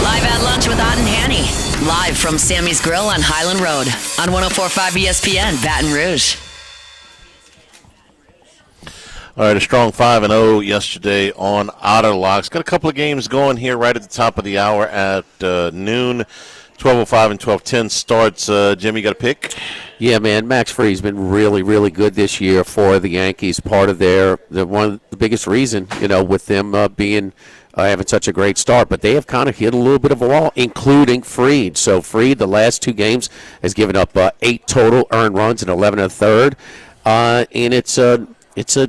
Live at lunch with Ott and Hanny. Live from Sammy's Grill on Highland Road on 104.5 ESPN Baton Rouge. All right, a strong 5-0 yesterday on Otter Locks. Got a couple of games going here right at the top of the hour at noon. 12:05 and 12:10 starts. Jimmy, got a pick? Yeah, man. Max Free's been really, really good this year for the Yankees. Part of the biggest reason, with them being having such a great start. But they have kind of hit a little bit of a wall, including Freed. So Freed, the last two games, has given up 8 total earned runs and 11 a third. And it's a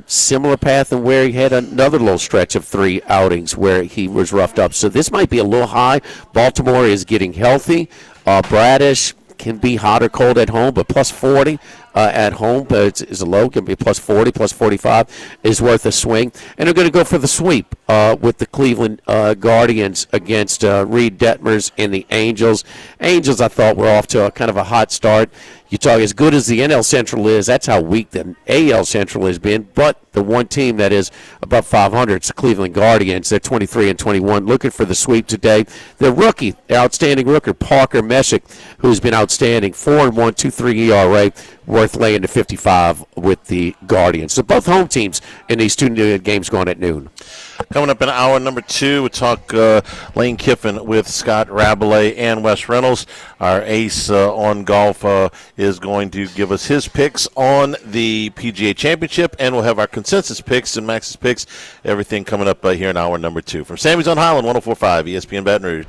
similar path than where he had another little stretch of 3 outings where he was roughed up. So this might be a little high. Baltimore is getting healthy. Bradish can be hot or cold at home, but plus 40 at home is a low. Can be plus 40, plus 45 is worth a swing. And they're going to go for the sweep with the Cleveland Guardians against Reed Detmers and the Angels. Angels, I thought, were off to a kind of a hot start. You talk as good as the NL Central is, that's how weak the AL Central has been. But the one team that is above 500, it's the Cleveland Guardians. They're 23-21, looking for the sweep today. Their rookie, their outstanding rookie, Parker Messick, who's been outstanding, 4.1, 2.3 ERA, worth laying to 55 with the Guardians. So both home teams in these two games going at noon. Coming up in hour number 2, we'll talk Lane Kiffin with Scott Rabelais and Wes Reynolds. Our ace on golf is going to give us his picks on the PGA Championship, and we'll have our consensus picks and Max's picks, everything coming up here in hour number 2. From Sammy's on Highland, 104.5 ESPN Baton Rouge.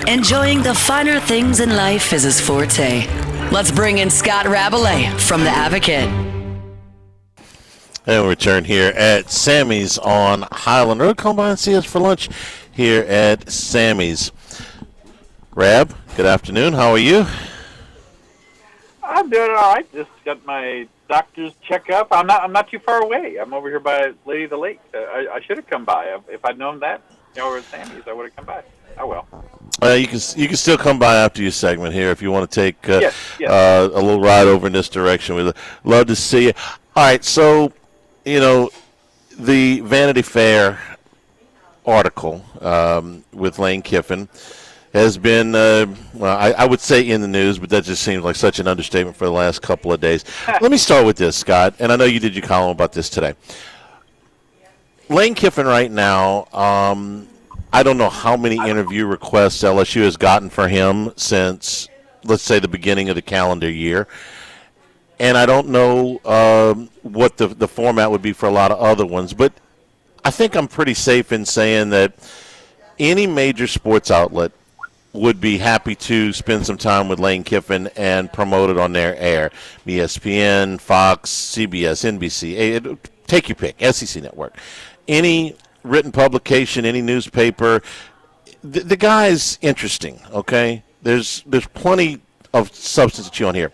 Enjoying the finer things in life is his forte. Let's bring in Scott Rabelais from The Advocate. And we return here at Sammy's on Highland Road. Come by and see us for lunch here at Sammy's. Rab, good afternoon. How are you? I'm doing all right. Just got my doctor's checkup. I'm not too far away. I'm over here by Lady of the Lake. I should have come by. If I'd known that, over at Sammy's, I would have come by. Oh well. You can still come by after your segment here if you want to take yes. a little ride over in this direction. We'd love to see you. All right, so, the Vanity Fair article with Lane Kiffin has been, I would say in the news, but that just seems like such an understatement for the last couple of days. Let me start with this, Scott, and I know you did your column about this today. Lane Kiffin right now, I don't know how many interview requests LSU has gotten for him since, let's say, the beginning of the calendar year. And I don't know what the format would be for a lot of other ones, but I think I'm pretty safe in saying that any major sports outlet would be happy to spend some time with Lane Kiffin and promote it on their air. ESPN, Fox, CBS, NBC, take your pick, SEC Network. Any written publication, any newspaper, the guy's interesting, okay? There's plenty of substance to chew on here.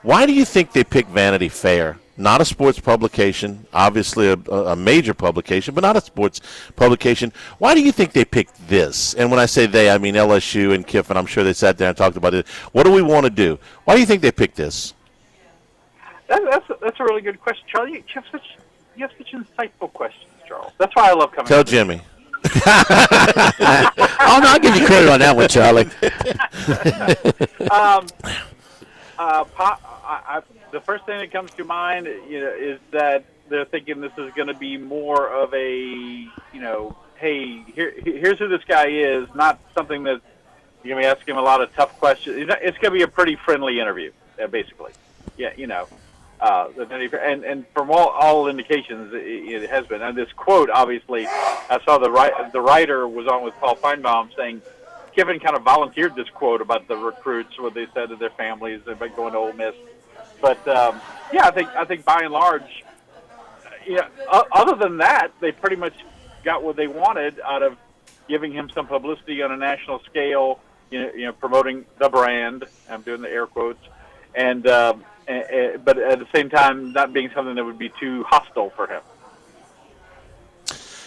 Why do you think they picked Vanity Fair? Not a sports publication, obviously a major publication, but not a sports publication. Why do you think they picked this? And when I say they, I mean LSU and Kiffin. I'm sure they sat there and talked about it. What do we want to do? Why do you think they picked this? That's a really good question, Charlie. You have such insightful questions, Charles. That's why I love coming. Tell Jimmy. I'll give you credit on that one, Charlie. The first thing that comes to mind, is that they're thinking this is going to be more of a, hey, here's who this guy is, not something that you're going to be asking him a lot of tough questions. It's going to be a pretty friendly interview, basically. Yeah, and from all indications, it has been. And this quote, obviously, I saw the writer was on with Paul Feinbaum saying Kiffin kind of volunteered this quote about the recruits, what they said to their families about going to Ole Miss. But I think by and large, other than that, they pretty much got what they wanted out of giving him some publicity on a national scale. Promoting the brand. I'm doing the air quotes, and but at the same time, not being something that would be too hostile for him.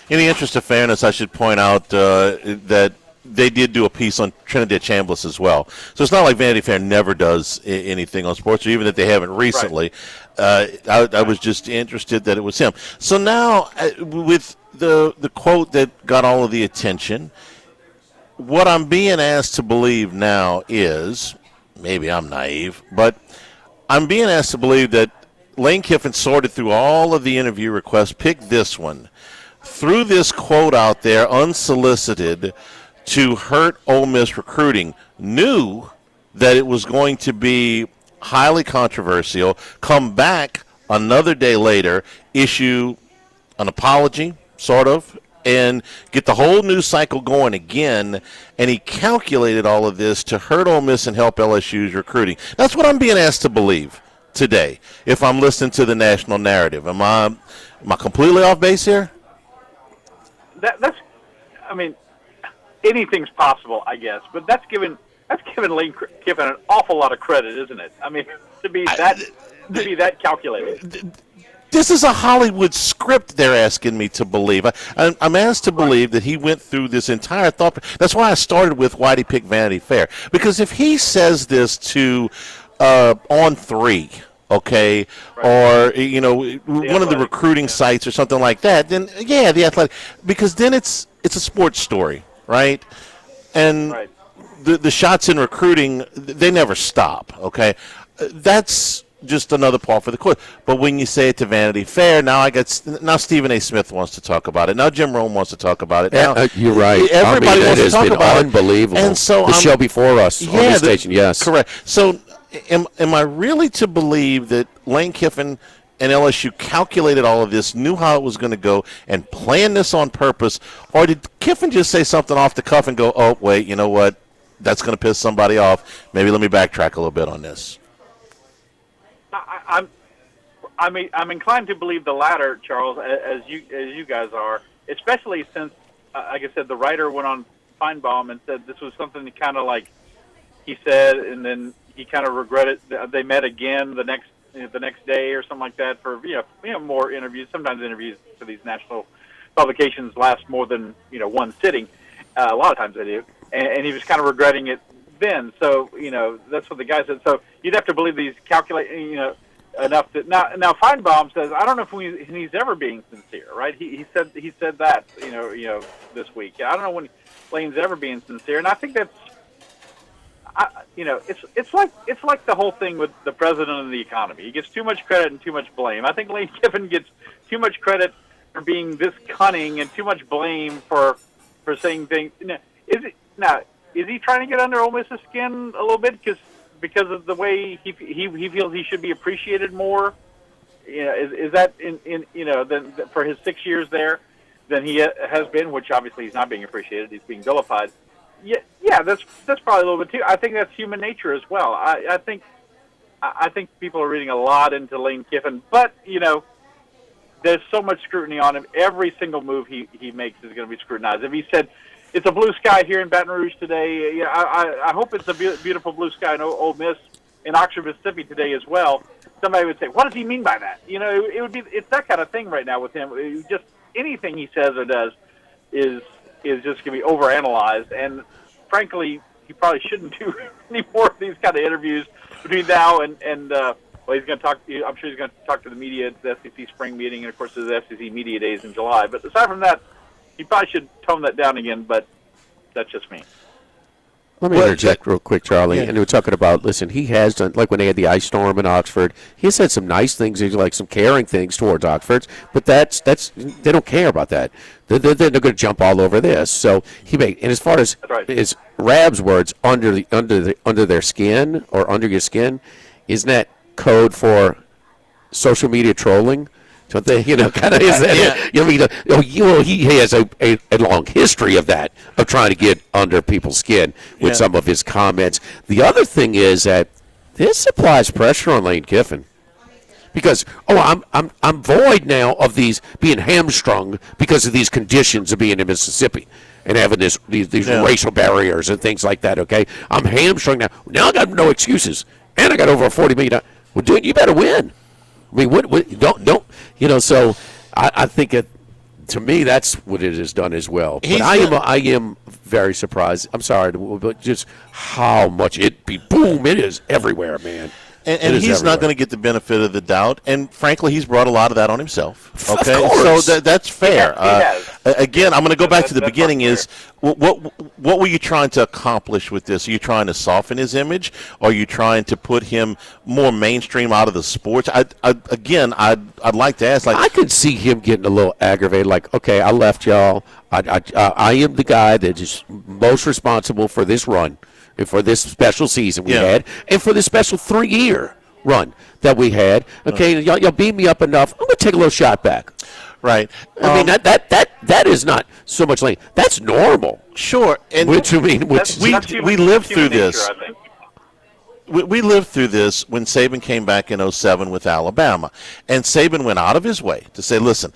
In the interest of fairness, I should point out that they did do a piece on Trinidad Chambliss as well. So it's not like Vanity Fair never does anything on sports, or even that they haven't recently. Right. I was just interested that it was him. So now, with the quote that got all of the attention, what I'm being asked to believe now is, maybe I'm naive, but I'm being asked to believe that Lane Kiffin sorted through all of the interview requests, picked this one, threw this quote out there unsolicited to hurt Ole Miss recruiting, knew that it was going to be highly controversial, come back another day later, issue an apology, sort of, and get the whole news cycle going again, and he calculated all of this to hurt Ole Miss and help LSU's recruiting. That's what I'm being asked to believe today, if I'm listening to the national narrative. Am I completely off base here? Anything's possible, I guess, but that's giving Lane Kiffin an awful lot of credit, isn't it? I mean, to be that calculated. This is a Hollywood script they're asking me to believe. I'm asked to believe that he went through this entire thought. That's why I started with why he picked Vanity Fair. Because if he says this to On 3, okay, right, or one of the recruiting sites or something like that, then yeah, The Athletic, because then it's a sports story, right? And right, the shots in recruiting, they never stop, okay? That's just another part for the court. But when you say it to Vanity Fair, now Stephen A. Smith wants to talk about it. Now Jim Rome wants to talk about it. Now you're right. Everybody wants to talk about unbelievable. it. And so the show before us on this station, yes, correct. So am I really to believe that Lane Kiffin and LSU calculated all of this, knew how it was going to go, and planned this on purpose, or did Kiffin just say something off the cuff and go, "Oh, wait, you know what? That's going to piss somebody off. Maybe let me backtrack a little bit on this." I'm inclined to believe the latter, Charles, as you guys are, especially since, like I said, the writer went on Feinbaum and said this was something that kind of like he said, and then he kind of regretted. They met again the next day or something like that for more interviews. Sometimes interviews for these national publications last more than one sitting. A lot of times they do, and he was kind of regretting it then. So that's what the guy said. So you'd have to believe that he's calculating. enough that now Feinbaum says I don't know if he's ever being sincere, right? He said that this week. I don't know when Lane's ever being sincere, and I think that's it's like the whole thing with the president of the economy. He gets too much credit and too much blame. I think Lane Kiffin gets too much credit for being this cunning and too much blame for saying things. Is he trying to get under Ole Miss's skin a little bit because of the way he feels he should be appreciated more? Is that than for his 6 years there than he has been, which obviously he's not being appreciated. He's being vilified. Yeah, that's probably a little bit too. I think that's human nature as well. I think people are reading a lot into Lane Kiffin, but there's so much scrutiny on him. Every single move he makes is going to be scrutinized. If he said it's a blue sky here in Baton Rouge today, I hope it's a beautiful blue sky in Ole Miss in Oxford, Mississippi today as well. Somebody would say, "What does he mean by that?" It's that kind of thing right now with him. Just anything he says or does is just going to be overanalyzed, and frankly, he probably shouldn't do any more of these kind of interviews between now and he's going to talk. I'm sure he's going to talk to the media at the SEC spring meeting, and of course, there's the SEC media days in July. But aside from that, he probably should tone that down again. But that's just me. Let me interject real quick, Charlie. Yeah. And we're talking about, listen, he has done, like when they had the ice storm in Oxford, he said some nice things, like some caring things towards Oxford, but that's they don't care about that. They're going to jump all over this. So and as far as his Rab's words, under their skin or under your skin, isn't that code for social media trolling? Don't they, kind of is that? Yeah. He has a long history of that, of trying to get under people's skin with some of his comments. The other thing is that this applies pressure on Lane Kiffin because I'm void now of these being hamstrung because of these conditions of being in Mississippi and having these racial barriers and things like that. Okay, I'm hamstrung now. Now I got no excuses, and I got over $40 million. Well, dude, you better win. I mean, don't. So I think to me that's what it has done as well. But I am very surprised. I'm sorry, but just how much it is everywhere, man. And he's not going to get the benefit of the doubt. And frankly, he's brought a lot of that on himself. Okay, so that's fair. Again, I'm going to go back to the beginning. Is what were you trying to accomplish with this? Are you trying to soften his image? Or are you trying to put him more mainstream out of the sports? I'd like to ask. I could see him getting a little aggravated. Like, okay, I left y'all. I am the guy that is most responsible for this run. For this special season we had, and for this special 3-year run that we had. Okay, y'all beat me up enough. I'm going to take a little shot back. Right. I mean, that is not so much like that's normal. Sure. And we lived through this. We lived through this when Saban came back in 2007 with Alabama, and Saban went out of his way to say, "Listen,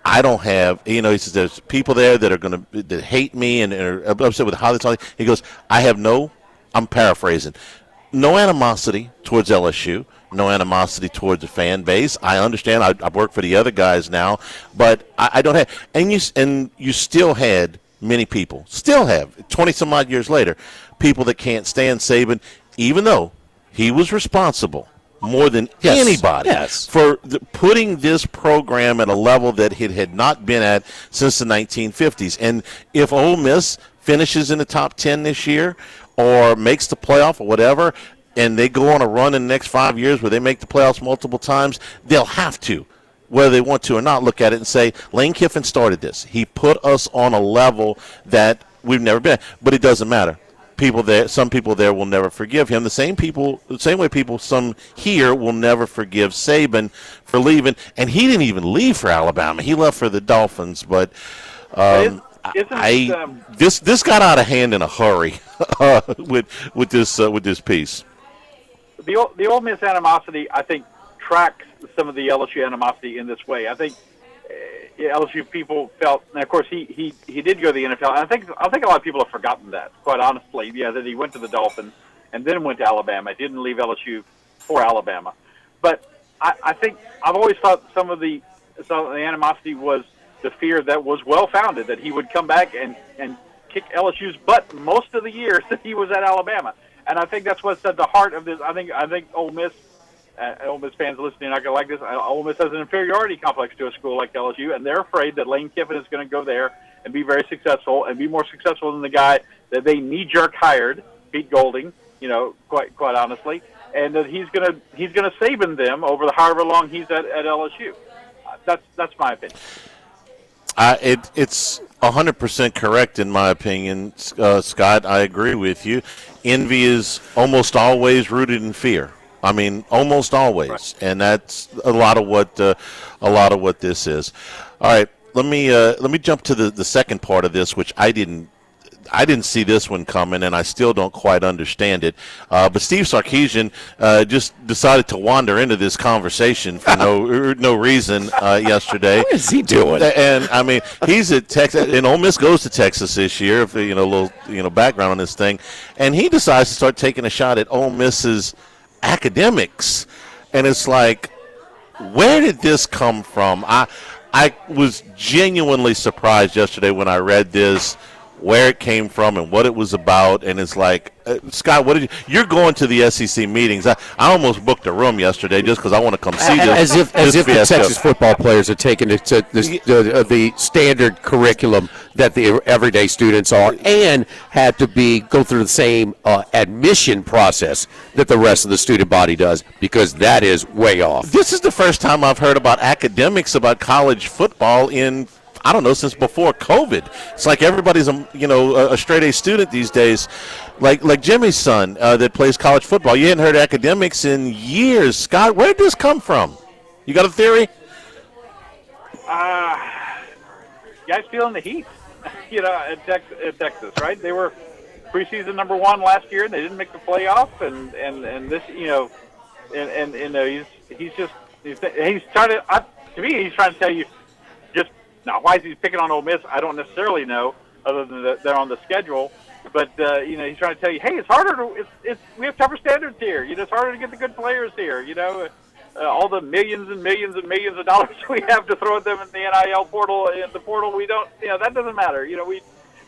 I don't have," he says, "there's people there that are going to hate me and are upset with how they talk." He goes, I'm paraphrasing, no animosity towards LSU, no animosity towards the fan base. I understand. I work for the other guys now, but I don't have. And you still had many people, still have 20-some odd years later, people that can't stand Saban, even though he was responsible more than anybody for putting this program at a level that it had not been at since the 1950s. And if Ole Miss finishes in the top 10 this year or makes the playoff or whatever, and they go on a run in the next 5 years where they make the playoffs multiple times, they'll have to, whether they want to or not, look at it and say, Lane Kiffin started this. He put us on a level that we've never been at. But it doesn't matter. Some people there will never forgive him. The same way some here will never forgive Saban for leaving. And he didn't even leave for Alabama. He left for the Dolphins. But this got out of hand in a hurry with this piece. The Ole Miss animosity, I think, tracks some of the LSU animosity in this way. I think LSU people felt, and of course he did go to the NFL. And I think a lot of people have forgotten that, quite honestly. Yeah, that he went to the Dolphins and then went to Alabama. He didn't leave LSU for Alabama. But I think I've always thought some of the animosity was the fear that was well founded that he would come back and kick LSU's butt most of the years that he was at Alabama. And I think that's what's at the heart of this. I think Ole Miss Ole Miss fans listening are not going to like this. Ole Miss has an inferiority complex to a school like LSU, and they're afraid that Lane Kiffin is going to go there and be very successful and be more successful than the guy that they knee-jerk hired, Pete Golding, quite honestly, and that he's going to Saban them over the however long he's at LSU. That's my opinion. It's 100% correct in my opinion, Scott. I agree with you. Envy is almost always rooted in fear. I mean, almost always, right. And that's a lot of what this is. All right, let me jump to the second part of this, which I didn't see this one coming, and I still don't quite understand it. But Steve Sarkisian just decided to wander into this conversation for no reason yesterday. What is he doing? And I mean, he's at Texas, and Ole Miss goes to Texas this year. If a little background on this thing, and he decides to start taking a shot at Ole Miss's academics, and it's like, where did this come from? I was genuinely surprised yesterday when I read this, where it came from and what it was about, and it's like, Scott, you're going to the SEC meetings. I almost booked a room yesterday just because I want to come see this. As if the Texas football players are taking it to the standard curriculum that the everyday students are, and had to go through the same admission process that the rest of the student body does, because that is way off. This is the first time I've heard about academics about college football in, I don't know, since before COVID. It's like everybody's a straight A student these days. Like Jimmy's son that plays college football. You hadn't heard academics in years. Scott, where did this come from? You got a theory? Guys feeling the heat, at Texas, right? They were preseason number 1 last year, and they didn't make the playoff. And this, he's trying to. To me, he's trying to tell you. Now, why is he picking on Ole Miss? I don't necessarily know, other than that they're on the schedule. But he's trying to tell you, hey, it's harder we have tougher standards here. It's harder to get the good players here. All the millions and millions and millions of dollars we have to throw at them in the NIL portal, in the portal, we don't. That doesn't matter.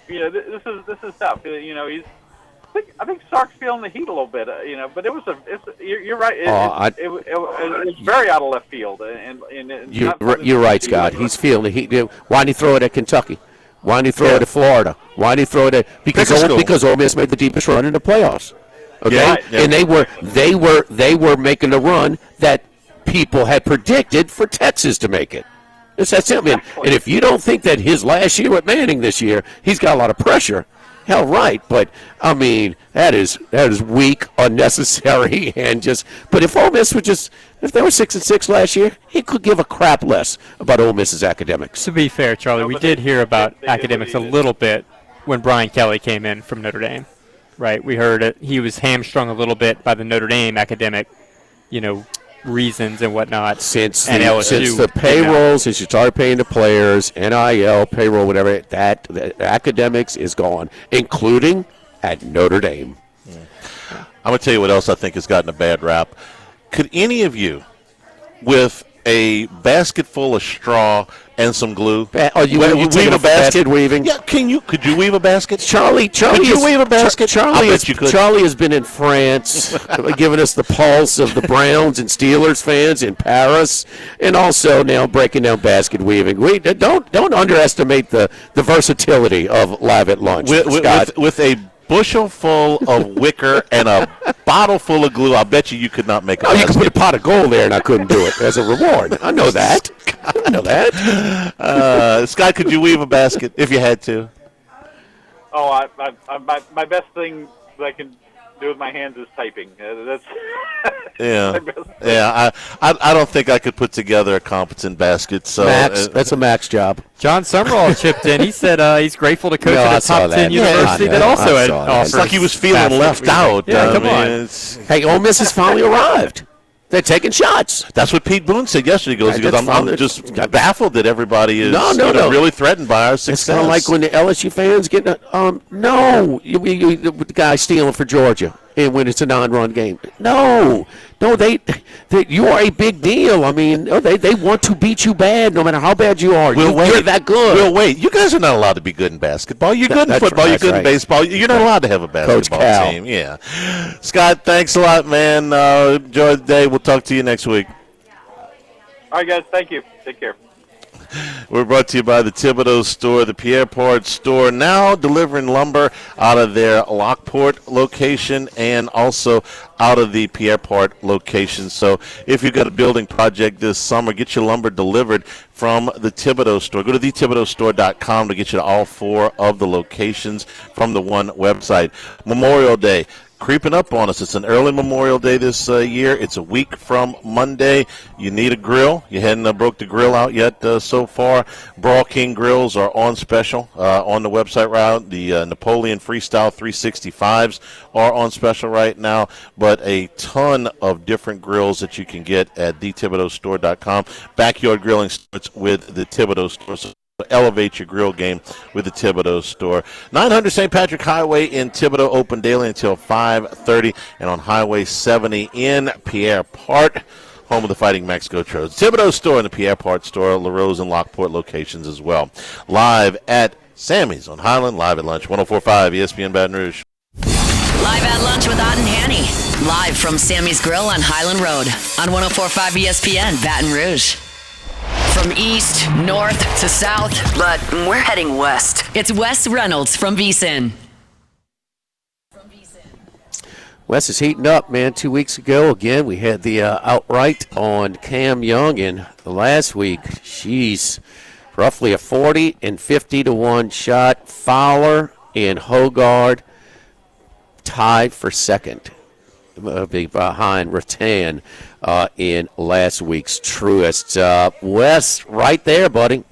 This is tough. I think Sark's feeling the heat a little bit. But you're right. It was very out of left field. You're right, Scott. He's feeling the heat. Why didn't he throw it at Kentucky? Why didn't he throw it at Florida? Why didn't he throw it at because Ole Miss made the deepest run in the playoffs. Okay, yeah. And they were making the run that people had predicted for Texas to make it. It's that simple. And if you don't think that his last year with Manning this year, he's got a lot of pressure. Hell, right, but I mean that is weak, unnecessary, and just. But if Ole Miss if they were 6-6 last year, he could give a crap less about Ole Miss's academics. To be fair, Charlie, we did hear about academics a little bit when Brian Kelly came in from Notre Dame, right? We heard it. He was hamstrung a little bit by the Notre Dame academic, reasons and whatnot. Since the payroll, since you started paying the players, NIL, payroll, whatever, the academics is gone, including at Notre Dame. Yeah. I'm going to tell you what else I think has gotten a bad rap. Could any of you, with a basket full of straw and some glue, you weave a basket weaving? Yeah, could you weave a basket? Charlie, could you weave a basket? Charlie has been in France, giving us the pulse of the Browns and Steelers fans in Paris, and also now breaking down basket weaving. We don't underestimate the versatility of Live at Lunch, Scott. With a bushel full of wicker and a bottle full of glue, I bet you could not make a basket. You could put a pot of gold there, and I couldn't do it as a reward. I know that. Scott, could you weave a basket if you had to? Oh, my best thing that I can do with my hands is typing. That's yeah. I don't think I could put together a competent basket. So that's a Max job. John Summerall chipped in. He said he's grateful to coach at a top 10 university that also had offers. It's like he was feeling left out. Yeah, come on. Hey, Ole Miss has finally arrived. They're taking shots. That's what Pete Boone said yesterday. He goes, I'm just baffled that everybody is really threatened by our success. It's kind of like when the LSU fans get the guy stealing for Georgia. and when it's a non-run game. No, they you are a big deal. I mean, they want to beat you bad, no matter how bad you are. You're that good. We'll wait. You guys are not allowed to be good in basketball. You're good in football. You're good in baseball. You're not allowed to have a basketball team. Yeah. Scott, thanks a lot, man. Enjoy the day. We'll talk to you next week. All right, guys. Thank you. Take care. We're brought to you by the Thibodeau store, the Pierre Part store, now delivering lumber out of their Lockport location and also out of the Pierre Part location. So if you've got a building project this summer, get your lumber delivered from the Thibodeau store. Go to thethibodeaustore.com to get you to all 4 of the locations from the one website. Memorial Day creeping up on us. It's an early Memorial Day this year. It's a week from Monday. You need a grill. You hadn't broke the grill out yet so far. Brawl King grills are on special on the website right now. The Napoleon Freestyle 365s are on special right now, but a ton of different grills that you can get at thethibodeaustore.com. Backyard grilling starts with the Thibodeau store. So elevate your grill game with the Thibodeau store. 900 St. Patrick Highway in Thibodeau, open daily until 5:30, and on Highway 70 in Pierre Part, home of the Fighting Mexico Tros. Thibodeau store and the Pierre Part store, LaRose and Lockport locations as well. Live at Sammy's on Highland, live at lunch, 104.5 ESPN Baton Rouge. Live at lunch with Ott and Hanny. Live from Sammy's Grill on Highland Road on 104.5 ESPN Baton Rouge. From east, north to south, but we're heading west. It's Wes Reynolds from VSiN. Wes is heating up, man. 2 weeks ago, again, we had the outright on Cam Young, and the last week, jeez, roughly a 40 and 50 to 1 shot. Fowler and Hogard tied for second behind Rattan in last week's Truest. Wes, right there, buddy.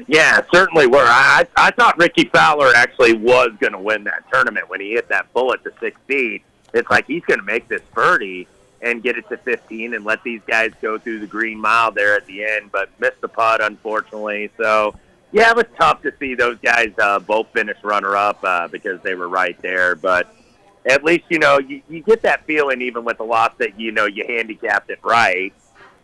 Yeah, certainly were. I thought Ricky Fowler actually was going to win that tournament when he hit that bullet to 16. It's like he's going to make this birdie and get it to 15 and let these guys go through the green mile there at the end, but missed the putt, unfortunately. So, yeah, it was tough to see those guys both finish runner-up because they were right there, but at least, you get that feeling even with the loss that, you handicapped it right.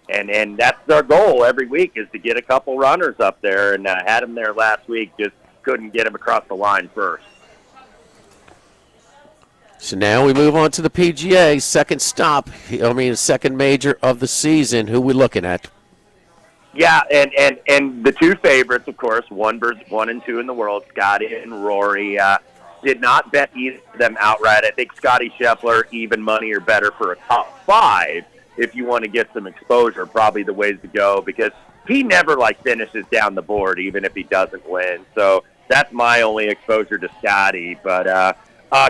And that's our goal every week is to get a couple runners up there. And had them there last week, just couldn't get them across the line first. So now we move on to the PGA, second second major of the season. Who we looking at? Yeah, and the two favorites, of course, 1 and 2 in the world, Scotty and Rory. Did not bet either of them outright. I think Scotty Scheffler, even money or better for a top 5 if you want to get some exposure, probably the ways to go because he never, finishes down the board even if he doesn't win. So that's my only exposure to Scotty. But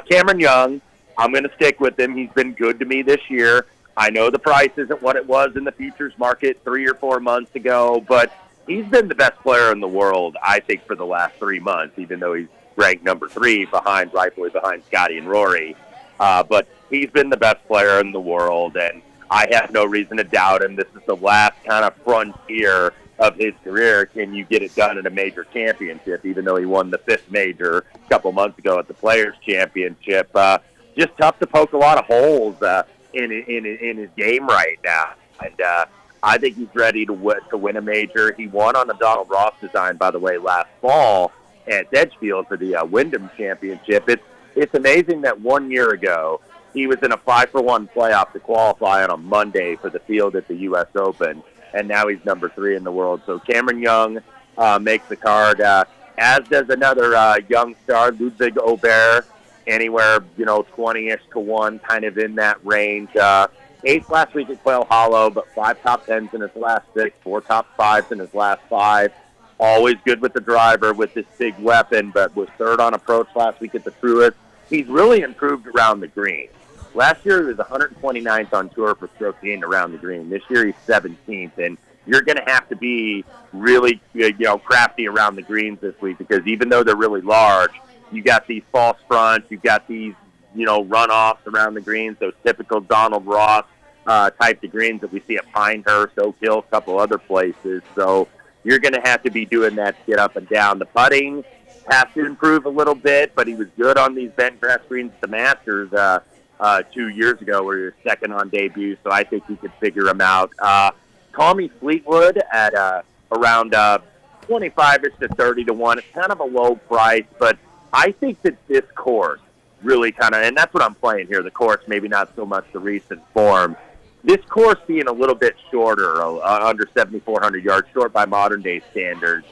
Cameron Young, I'm going to stick with him. He's been good to me this year. I know the price isn't what it was in the futures market 3 or 4 months ago, but he's been the best player in the world, I think, for the last 3 months, even though he's ranked number 3 rightfully behind Scotty and Rory. But he's been the best player in the world, and I have no reason to doubt him. This is the last kind of frontier of his career. Can you get it done in a major championship, even though he won the 5th major a couple months ago at the Players' Championship? Just tough to poke a lot of holes in his game right now. And I think he's ready to win a major. He won on the Donald Ross design, by the way, last fall at Edgefield for the Wyndham Championship. It's amazing that 1 year ago he was in a 5-for-1 playoff to qualify on a Monday for the field at the U.S. Open, and now he's number 3 in the world. So Cameron Young makes the card, as does another young star, Ludwig Aubert, anywhere 20-ish to 1, kind of in that range. 8th last week at Quail Hollow, but 5 top 10s in his last 6, 4 top 5s in his last 5. Always good with the driver with this big weapon, but was 3rd on approach last week at the Truist. He's really improved around the green. Last year, he was 129th on tour for stroke gained around the green. This year, he's 17th, and you're going to have to be really, crafty around the greens this week because even though they're really large, you got these false fronts, you got these, runoffs around the greens, those typical Donald Ross type of greens that we see at Pinehurst, Oak Hill, a couple other places. So you're going to have to be doing that to get up and down. The putting, has to improve a little bit, but he was good on these bent grass greens at the Masters 2 years ago where he was second on debut, so I think he could figure him out. Tommy Fleetwood at around 25-ish to 30 to 1. It's kind of a low price, but I think that this course really kind of, and that's what I'm playing here, the course, maybe not so much the recent form. This course being a little bit shorter, under 7,400 yards, short by modern-day standards,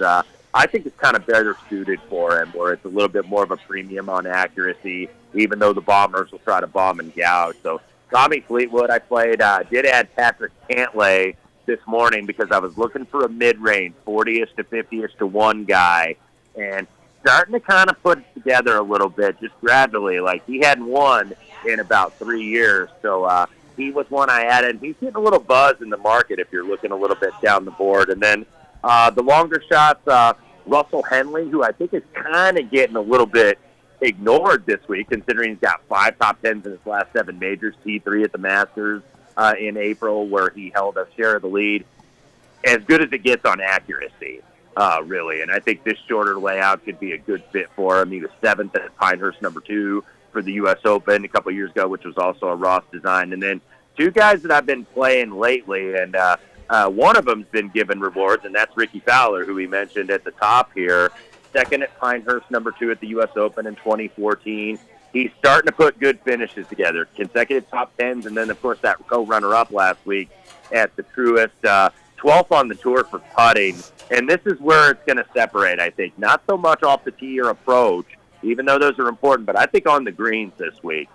I think it's kind of better suited for him, where it's a little bit more of a premium on accuracy, even though the Bombers will try to bomb and gouge. So Tommy Fleetwood, I played, did add Patrick Cantlay this morning because I was looking for a mid-range, 40-ish to 50-ish to 1 guy, and starting to kind of put it together a little bit, just gradually. Like, he hadn't won in about 3 years, so he was one I added. He's getting a little buzz in the market if you're looking a little bit down the board. And then the longer shots, Russell Henley, who I think is kind of getting a little bit ignored this week, considering he's got 5 top 10s in his last 7 majors, T3 at the Masters in April, where he held a share of the lead. As good as it gets on accuracy, really. And I think this shorter layout could be a good fit for him. He was 7th at Pinehurst number 2 for the U.S. Open a couple of years ago, which was also a Ross design. And then 2 guys that I've been playing lately, and one of them's been given rewards, and that's Ricky Fowler, who we mentioned at the top here. 2nd at Pinehurst number 2 at the U.S. Open in 2014. He's starting to put good finishes together, consecutive top 10s, and then, of course, that co-runner-up last week at the Truist. 12th on the tour for putting, and this is where it's going to separate, I think. Not so much off the tee or approach, even though those are important, but I think on the greens this week.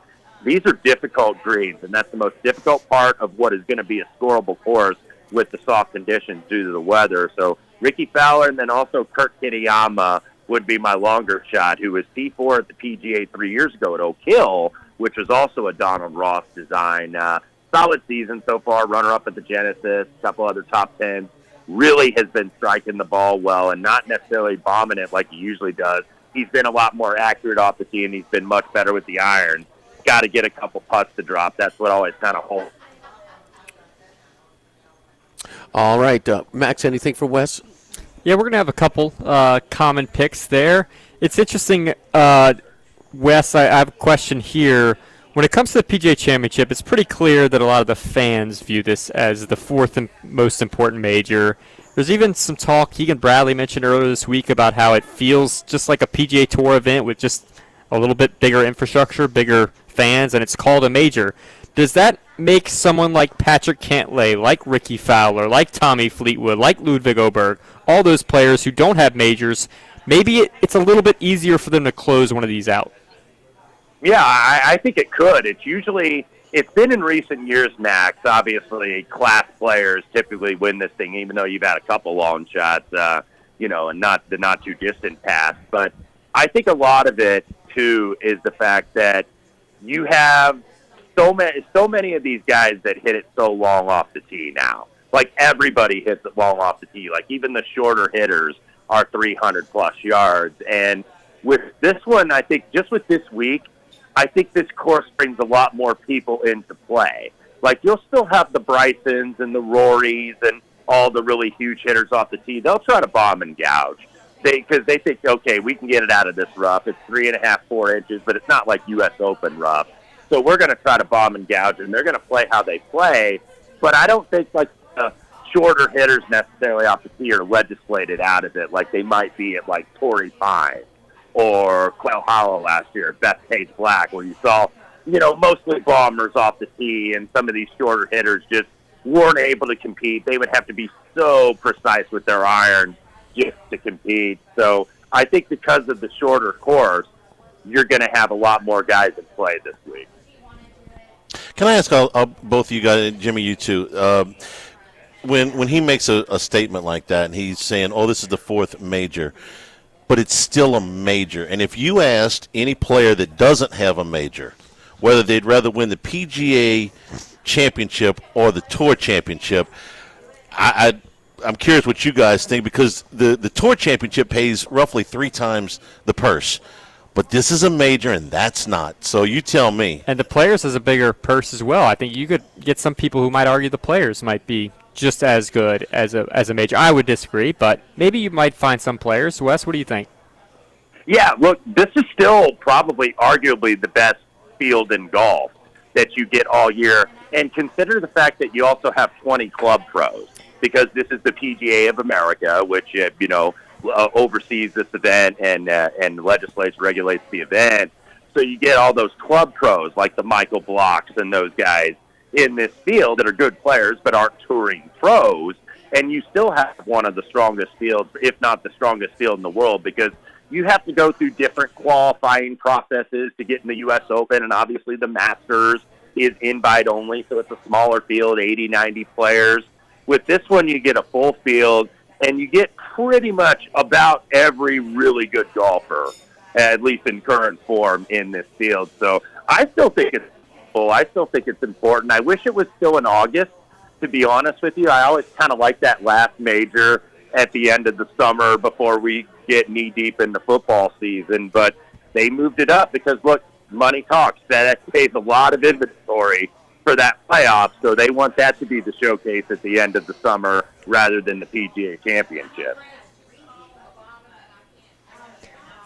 These are difficult greens, and that's the most difficult part of what is going to be a scoreable course with the soft conditions due to the weather. So Ricky Fowler and then also Kurt Kitayama would be my longer shot, who was P4 at the PGA 3 years ago at Oak Hill, which was also a Donald Ross design. Solid season so far, runner-up at the Genesis, a couple other top 10s. Really has been striking the ball well and not necessarily bombing it like he usually does. He's been a lot more accurate off the tee, and he's been much better with the iron. Got to get a couple putts to drop. That's what always kind of holds. All right, Max, anything for Wes? Yeah, we're going to have a couple common picks there. It's interesting, Wes, I have a question here. When it comes to the PGA Championship, it's pretty clear that a lot of the fans view this as the 4th most important major. There's even some talk, Keegan Bradley mentioned earlier this week, about how it feels just like a PGA Tour event with just a little bit bigger infrastructure, bigger fans, and it's called a major. Does that make someone like Patrick Cantlay, like Ricky Fowler, like Tommy Fleetwood, like Ludwig Oberg, all those players who don't have majors, maybe it's a little bit easier for them to close one of these out? Yeah, I think it could. It's been in recent years, Max. Obviously, class players typically win this thing, even though you've had a couple long shots, and not the not too distant past. But I think a lot of it too is the fact that you have so many of these guys that hit it so long off the tee now. Like, everybody hits it long off the tee. Like, even the shorter hitters are 300 plus yards. And with this one, I think just with this week, I think this course brings a lot more people into play. Like, you'll still have the Brysons and the Rorys and all the really huge hitters off the tee. They'll try to bomb and gouge because they think, okay, we can get it out of this rough. It's 3.5, 4 inches, but it's not like U.S. Open rough. So we're going to try to bomb and gouge, and they're going to play how they play. But I don't think, like, the shorter hitters necessarily off the tee are legislated out of it like they might be at, like, Torrey Pines or Quail Hollow last year, Beth Page Black, where you saw, mostly bombers off the tee, and some of these shorter hitters just weren't able to compete. They would have to be so precise with their irons just to compete. So I think because of the shorter course, you're going to have a lot more guys in play this week. Can I ask both of you guys, Jimmy, you too, when he makes a statement like that and he's saying, oh, this is the 4th major, but it's still a major. And if you asked any player that doesn't have a major whether they'd rather win the PGA Championship or the Tour Championship, I'm curious what you guys think, because the Tour Championship pays roughly 3 times the purse. But this is a major, and that's not. So you tell me. And the Players has a bigger purse as well. I think you could get some people who might argue the Players might be just as good as a major. I would disagree, but maybe you might find some players. Wes, what do you think? Yeah, look, this is still probably arguably the best field in golf that you get all year. And consider the fact that you also have 20 club pros, because this is the PGA of America, which, oversees this event and legislates, regulates the event. So you get all those club pros like the Michael Blocks and those guys in this field that are good players but aren't touring pros. And you still have one of the strongest fields, if not the strongest field in the world, because you have to go through different qualifying processes to get in the U.S. Open, and obviously the Masters is invite only, so it's a smaller field, 80, 90 players. With this one, you get a full field, and you get pretty much about every really good golfer, at least in current form, in this field. So I still think it's full. I still think it's important. I wish it was still in August, to be honest with you. I always kind of like that last major at the end of the summer before we get knee-deep in the football season. But they moved it up because, look, money talks. FedEx pays a lot of inventory for that playoff, so they want that to be the showcase at the end of the summer rather than the PGA Championship.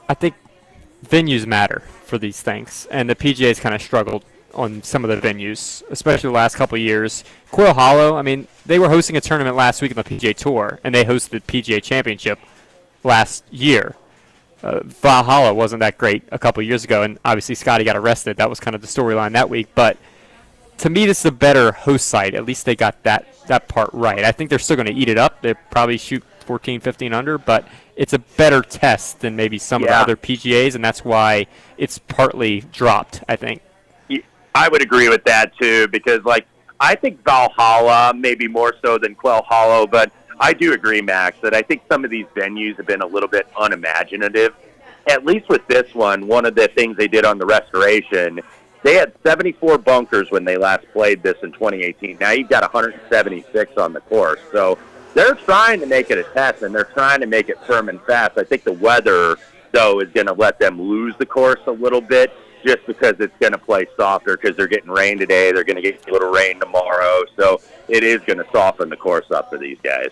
I think venues matter for these things, and the PGA's kind of struggled on some of the venues, especially the last couple of years. Quail Hollow, I mean, they were hosting a tournament last week on the PGA Tour, and they hosted the PGA Championship last year. Valhalla wasn't that great a couple of years ago, and obviously Scotty got arrested. That was kind of the storyline that week. But to me, this is a better host site. At least they got that part right. I think they're still going to eat it up. They probably shoot 14, 15 under, but it's a better test than maybe some of the other PGAs, and that's why it's partly dropped, I think. I would agree with that, too, because, I think Valhalla maybe more so than Quail Hollow, but I do agree, Max, that I think some of these venues have been a little bit unimaginative. At least with this one of the things they did on the restoration, they had 74 bunkers when they last played this in 2018. Now you've got 176 on the course. So they're trying to make it a test, and they're trying to make it firm and fast. I think the weather, though, is going to let them lose the course a little bit just because it's going to play softer because they're getting rain today. They're going to get a little rain tomorrow. So it is going to soften the course up for these guys.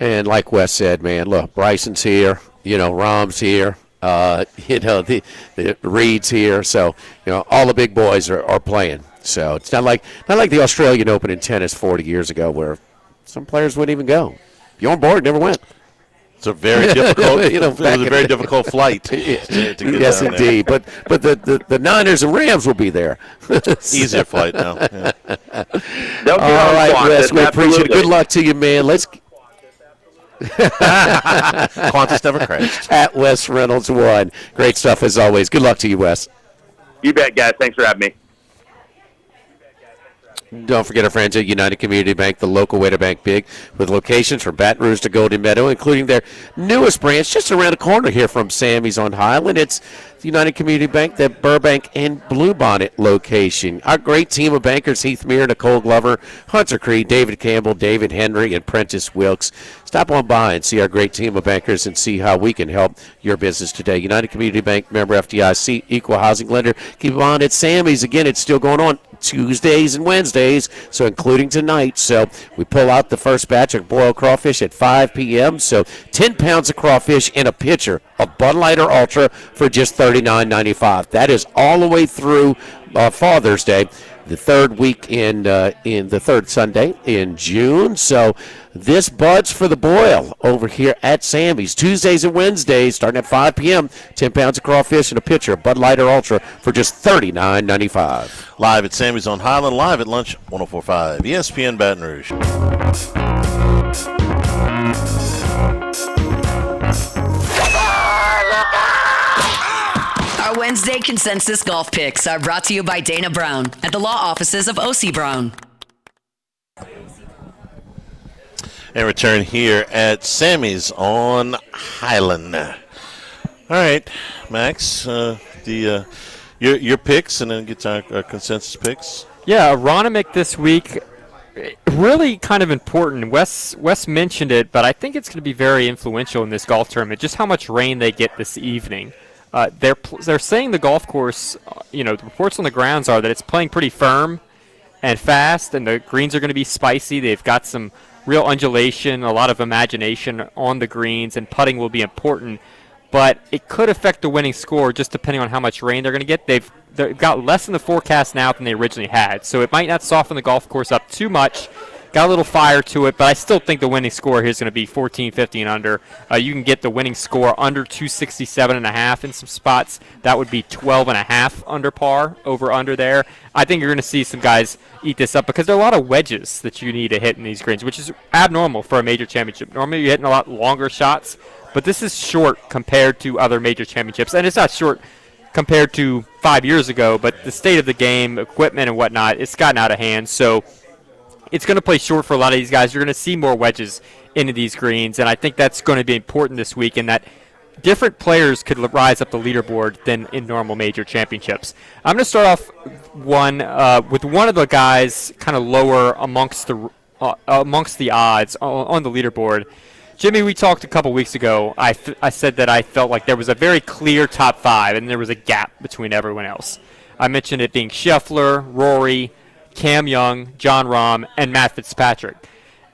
And like Wes said, man, look, Bryson's here, Rahm's here, the Reed's here. So, all the big boys are playing. So it's not like the Australian Open in tennis 40 years ago where some players wouldn't even go. If you weren't bored, never went. It's a very difficult. It was a very difficult flight. To get yes, indeed. But the Niners and Rams will be there. Easier flight now. Yeah. All right, Wes, we appreciate it. Good luck to you, man. Let's. Qantas never crashed. At Wes Reynolds 1. Great stuff as always. Good luck to you, Wes. You bet, guys. Thanks for having me. Don't forget our friends at United Community Bank, the local way to bank big, with locations from Baton Rouge to Golden Meadow, including their newest branch just around the corner here from Sammy's on Highland. It's the United Community Bank, the Burbank and Bluebonnet location. Our great team of bankers, Heath Meir, Nicole Glover, Hunter Creed, David Campbell, David Henry, and Prentice Wilkes. Stop on by and see our great team of bankers and see how we can help your business today. United Community Bank, member FDIC, equal housing lender. Keep on at Sammy's. Again, it's still going on Tuesdays and Wednesdays, so including tonight. So we pull out the first batch of boiled crawfish at 5 p.m. So 10 pounds of crawfish in a pitcher of Bud Light or Ultra for just $39.95. That is all the way through Father's Day, the third week in the third Sunday in June. So this Bud's for the boil over here at Sammy's. Tuesdays and Wednesdays, starting at 5 p.m., 10 pounds of crawfish and a pitcher of Bud Light or Ultra for just $39.95. Live at Sammy's on Highland, live at lunch, 104.5 ESPN Baton Rouge. Our Wednesday consensus golf picks are brought to you by Dana Brown at the law offices of O.C. Brown. And return here at Sammy's on Highland. All right, Max, your picks, and then get to our consensus picks. Yeah, Aronimik this week, really kind of important. Wes mentioned it, but I think it's going to be very influential in this golf tournament, just how much rain they get this evening. They're saying the golf course, the reports on the grounds are that it's playing pretty firm, and fast, and the greens are going to be spicy. They've got some real undulation, a lot of imagination on the greens, and putting will be important. But it could affect the winning score just depending on how much rain they're going to get. They've got less in the forecast now than they originally had, so it might not soften the golf course up too much. Got a little fire to it, but I still think the winning score here is going to be 14, 50, and under. You can get the winning score under 267.5 in some spots. That would be 12.5 under par, over there. I think you're going to see some guys eat this up because there are a lot of wedges that you need to hit in these greens, which is abnormal for a major championship. Normally you're hitting a lot longer shots, but this is short compared to other major championships, and it's not short compared to 5 years ago, but the state of the game, equipment and whatnot, it's gotten out of hand. So it's going to play short for a lot of these guys. You're going to see more wedges into these greens, and I think that's going to be important this week in that different players could rise up the leaderboard than in normal major championships. I'm going to start off with one of the guys kind of lower amongst the odds on the leaderboard. Jimmy, we talked a couple weeks ago. I said that I felt like there was a very clear top 5, and there was a gap between everyone else. I mentioned it being Scheffler, Rory, Cam Young, Jon Rahm, and Matt Fitzpatrick.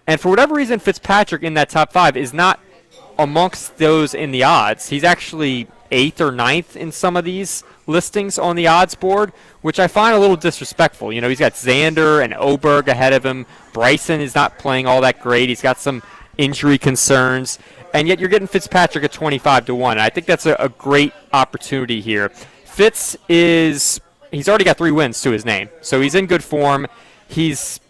And for whatever reason, Fitzpatrick in that top 5 is not amongst those in the odds. He's actually 8th or 9th in some of these listings on the odds board, which I find a little disrespectful. You know, he's got Xander and Oberg ahead of him. Bryson is not playing all that great. He's got some injury concerns. And yet you're getting Fitzpatrick at 25 to 1. I think that's a great opportunity here. Fitz he's already got 3 wins to his name, so he's in good form. His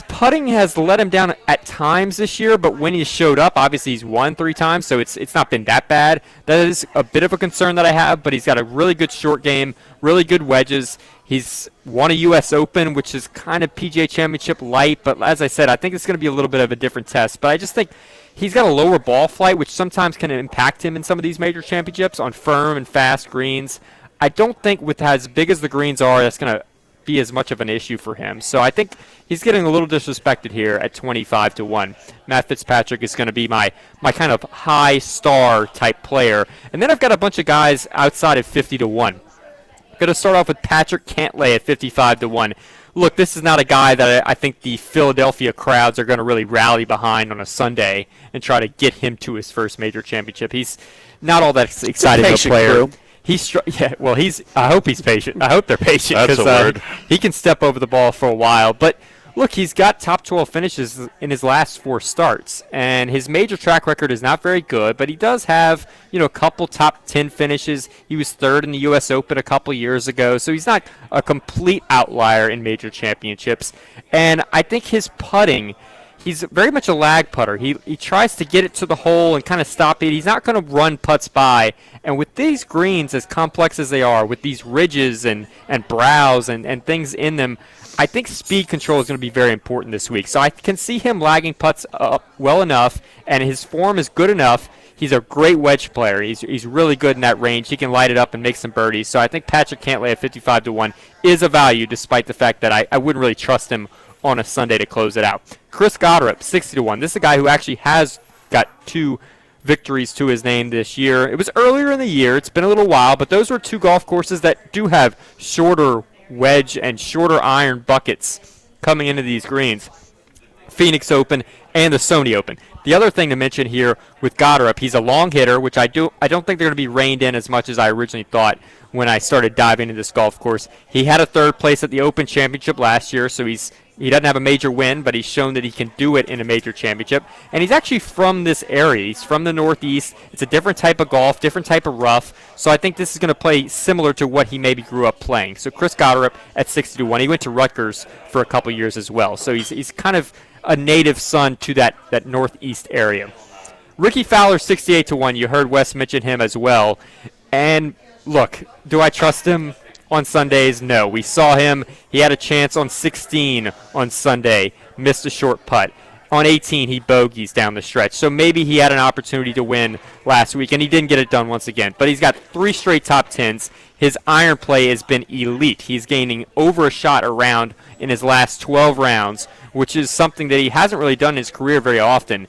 putting has let him down at times this year, but when he showed up, obviously he's won 3 times, so it's not been that bad. That is a bit of a concern that I have, but he's got a really good short game, really good wedges. He's won a U.S. Open, which is kind of PGA Championship light, but as I said, I think it's going to be a little bit of a different test. But I just think he's got a lower ball flight, which sometimes can impact him in some of these major championships on firm and fast greens. I don't think with as big as the greens are, that's going to be as much of an issue for him. So I think he's getting a little disrespected here at 25 to 1. Matt Fitzpatrick is going to be my kind of high star type player. And then I've got a bunch of guys outside at 50 to 1. I'm going to start off with Patrick Cantlay at 55 to 1. Look, this is not a guy that I think the Philadelphia crowds are going to really rally behind on a Sunday and try to get him to his first major championship. He's not all that excited of a player. I hope he's patient. I hope they're patient because he can step over the ball for a while. But look, he's got top 12 finishes in his last 4 starts, and his major track record is not very good. But he does have, a couple top 10 finishes. He was 3rd in the U.S. Open a couple years ago, so he's not a complete outlier in major championships. And I think his putting, he's very much a lag putter. He tries to get it to the hole and kind of stop it. He's not going to run putts by. And with these greens, as complex as they are, with these ridges and brows and things in them, I think speed control is going to be very important this week. So I can see him lagging putts up well enough, and his form is good enough. He's a great wedge player. He's really good in that range. He can light it up and make some birdies. So I think Patrick Cantlay at 55 to 1 is a value, despite the fact that I wouldn't really trust him on a Sunday to close it out. Chris Gotterup, 60 to 1. This is a guy who actually has got 2 victories to his name this year. It was earlier in the year. It's been a little while, but those were 2 golf courses that do have shorter wedge and shorter iron buckets coming into these greens. Phoenix Open and the Sony Open. The other thing to mention here with Gotterup, he's a long hitter, which I don't think they're going to be reined in as much as I originally thought when I started diving into this golf course. He had a 3rd place at the Open Championship last year, so he doesn't have a major win, but he's shown that he can do it in a major championship. And he's actually from this area. He's from the Northeast. It's a different type of golf, different type of rough. So I think this is going to play similar to what he maybe grew up playing. So Chris Gotterup at 60 to 1. He went to Rutgers for a couple years as well. So he's kind of a native son to that Northeast area. Ricky Fowler, 68 to 1. You heard Wes mention him as well. And look, do I trust him on Sundays? No. We saw him. He had a chance on 16 on Sunday. Missed a short putt. On 18, he bogeys down the stretch. So maybe he had an opportunity to win last week, and he didn't get it done once again. But he's got 3 straight top 10s. His iron play has been elite. He's gaining over a shot a round in his last 12 rounds, which is something that he hasn't really done in his career very often.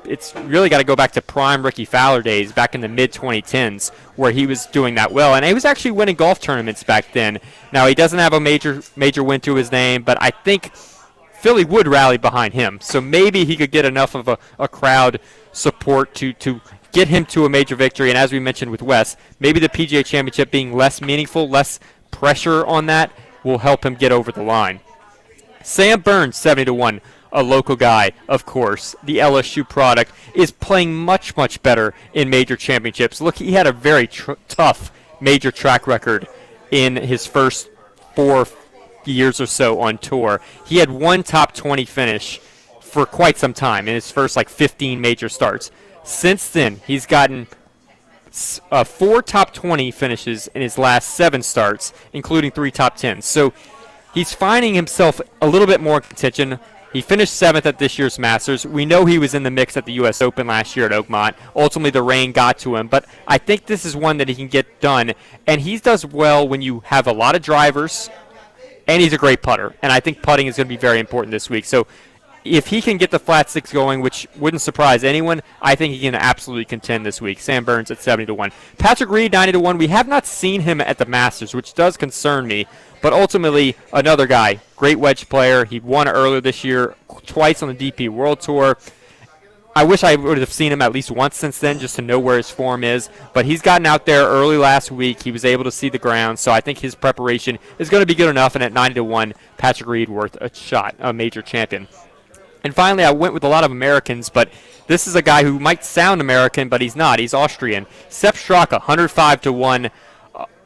It's really got to go back to prime Ricky Fowler days back in the mid-2010s where he was doing that well. And he was actually winning golf tournaments back then. Now, he doesn't have a major win to his name, but I think Philly would rally behind him. So maybe he could get enough of a crowd support to get him to a major victory. And as we mentioned with Wes, maybe the PGA Championship being less meaningful, less pressure on that, will help him get over the line. Sam Burns, 70-1, a local guy, of course. The LSU product is playing much, much better in major championships. Look, he had a very tough major track record in his first 4 years or so on tour. He had one top 20 finish for quite some time in his first 15 major starts. Since then, he's gotten 4 top 20 finishes in his last 7 starts, including 3 top 10s. So he's finding himself a little bit more in contention. He finished 7th at this year's Masters. We know he was in the mix at the U.S. Open last year at Oakmont. Ultimately, the rain got to him, but I think this is one that he can get done. And he does well when you have a lot of drivers, and he's a great putter. And I think putting is going to be very important this week. So if he can get the flat six going, which wouldn't surprise anyone, I think he can absolutely contend this week. Sam Burns at 70-1. Patrick Reed, 90-1. We have not seen him at the Masters, which does concern me. But ultimately, another guy, great wedge player. He won earlier this year, twice on the DP World Tour. I wish I would have seen him at least once since then just to know where his form is. But he's gotten out there early last week. He was able to see the ground. So I think his preparation is going to be good enough. And at 90-1, Patrick Reed worth a shot, a major champion. And finally, I went with a lot of Americans, but this is a guy who might sound American, but he's not. He's Austrian. Sepp Straka, 105-1.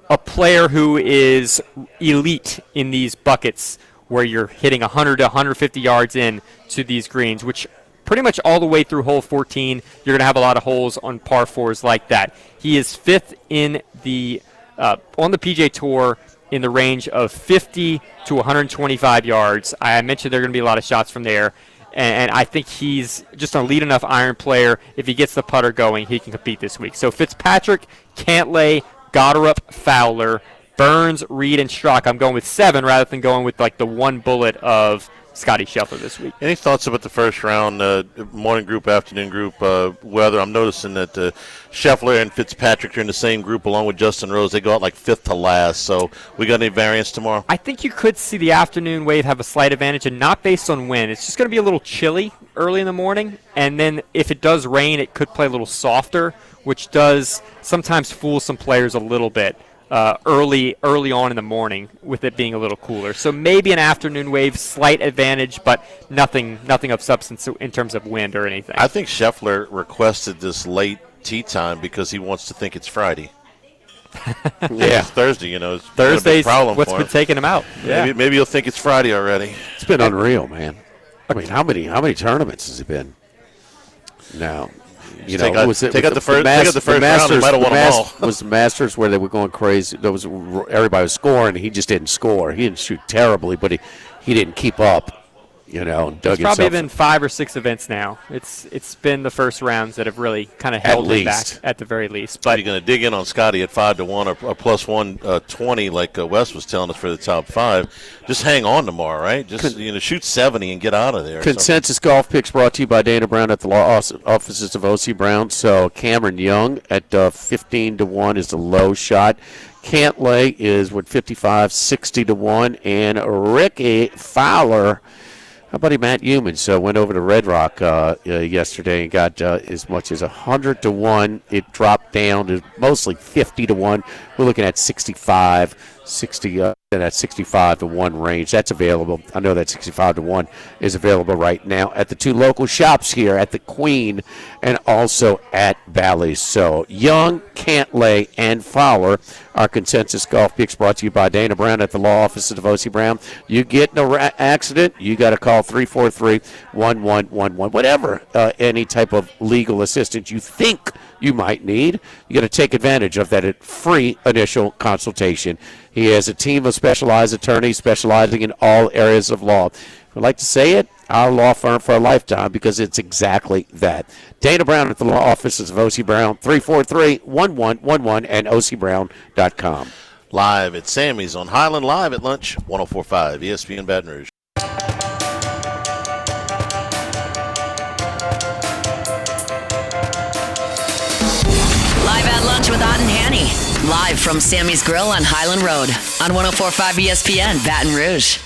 A player who is elite in these buckets where you're hitting 100 to 150 yards in to these greens, which pretty much all the way through hole 14, you're going to have a lot of holes on par 4s like that. He is 5th in the on the PGA Tour in the range of 50 to 125 yards. I mentioned there are going to be a lot of shots from there. And I think he's just an elite enough iron player. If he gets the putter going, he can compete this week. So Fitzpatrick, Cantlay, Goddard, Fowler, Burns, Reed, and Straka. I'm going with 7 rather than going with the one bullet of Scotty Scheffler this week. Any thoughts about the first round, morning group, afternoon group weather? I'm noticing that Scheffler and Fitzpatrick are in the same group along with Justin Rose. They go out 5th to last. So we got any variance tomorrow? I think you could see the afternoon wave have a slight advantage, and not based on wind. It's just going to be a little chilly early in the morning, and then if it does rain, it could play a little softer, which does sometimes fool some players a little bit. Early on in the morning with it being a little cooler. So maybe an afternoon wave, slight advantage, but nothing of substance in terms of wind or anything. I think Scheffler requested this late tee time because he wants to think it's Friday. Yeah. It's Thursday, Thursday's what's been taking him out. Yeah. Maybe you'll think it's Friday already. It's been unreal, man. I mean, how many tournaments has it been? Now, take out the first round. He might have won them all. Was the Masters where they were going crazy? Everybody was scoring. He just didn't score. He didn't shoot terribly, but he didn't keep up. It's probably been 5 or 6 events now. It's been the first rounds that have really kind of held him back at the very least. But you're going to dig in on Scotty at 5-1 or plus 120, like Wes was telling us for the top 5. Just hang on tomorrow, right? Just shoot 70 and get out of there. Consensus Golf Picks brought to you by Dana Brown at the law offices of O.C. Brown. So Cameron Young at 15-1 is the low shot. Cantlay is 55-60-1, and Ricky Fowler. How about Matt Humans went over to Red Rock yesterday and got as much as 100-1. It dropped down to mostly 50-1. We're looking at 60 in that 65-1 range. That's available. I know that 65-1 is available right now at the 2 local shops here at the Queen and also at Bally's. So Young, Cantlay, and Fowler. Our Consensus Golf Picks brought to you by Dana Brown at the law offices of O.C. Brown. You get in an accident, you got to call 343-1111. Whatever any type of legal assistance you think you might need, you got to take advantage of that free initial consultation. He has a team of specialized attorneys specializing in all areas of law. I'd like to say it, our law firm for a lifetime, because it's exactly that. Dana Brown at the law offices of O.C. Brown, 343-1111, and ocbrown.com. Live at Sammy's on Highland, live at lunch, 104.5 ESPN Baton Rouge. Live from Sammy's Grill on Highland Road on 104.5 ESPN, Baton Rouge.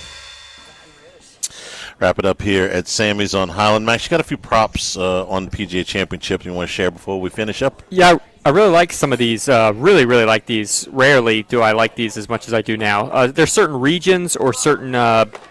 Wrap it up here at Sammy's on Highland. Max, you got a few props on the PGA Championship you want to share before we finish up? Yeah, I really like some of these. Really like these. Rarely do I like these as much as I do now. There's certain regions or certain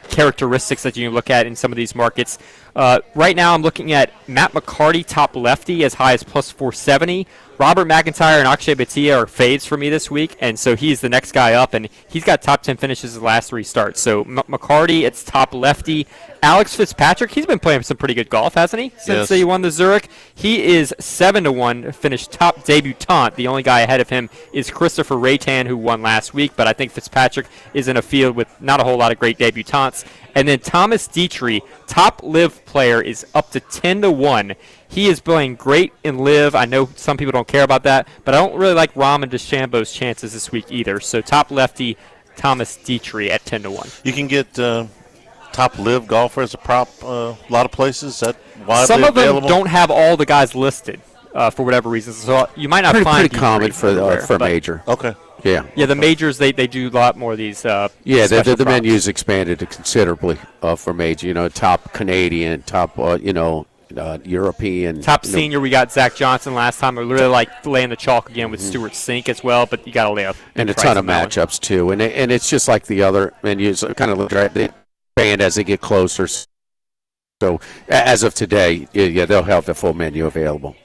characteristics that you can look at in some of these markets. Right now I'm looking at Matt McCarty, top lefty, as high as plus 470. Robert McIntyre and Akshay Bhatia are fades for me this week, and so he's the next guy up, and he's got top 10 finishes his last 3 starts. So McCarty, it's top lefty. Alex Fitzpatrick, he's been playing some pretty good golf, hasn't he, since he won the Zurich? He is 7-1, finished top debutant. The only guy ahead of him is Christopher Raytan, who won last week, but I think Fitzpatrick is in a field with not a whole lot of great debutants. And then Thomas Dietrich, top live player, is up to 10-1. He is playing great in live. I know some people don't care about that, but I don't really like Rahm and DeChambeau's chances this week either. So top lefty, Thomas Dietrich at 10-1. You can get top live golfer as a prop a lot of places. Is that widely some of them available? don't have all the guys listed for whatever reason. So you might not find pretty common for major. Okay. Yeah. Yeah, the majors they do a lot more of these. The menu's expanded considerably for major. You know, top Canadian, top European. Top senior, we got Zach Johnson last time. I really like laying the chalk again with Stuart Sink as well, but you got to lay up. And a ton of matchups too, and it's just like the other menus. Kind of look at the band as they get closer. So as of today, they'll have the full menu available.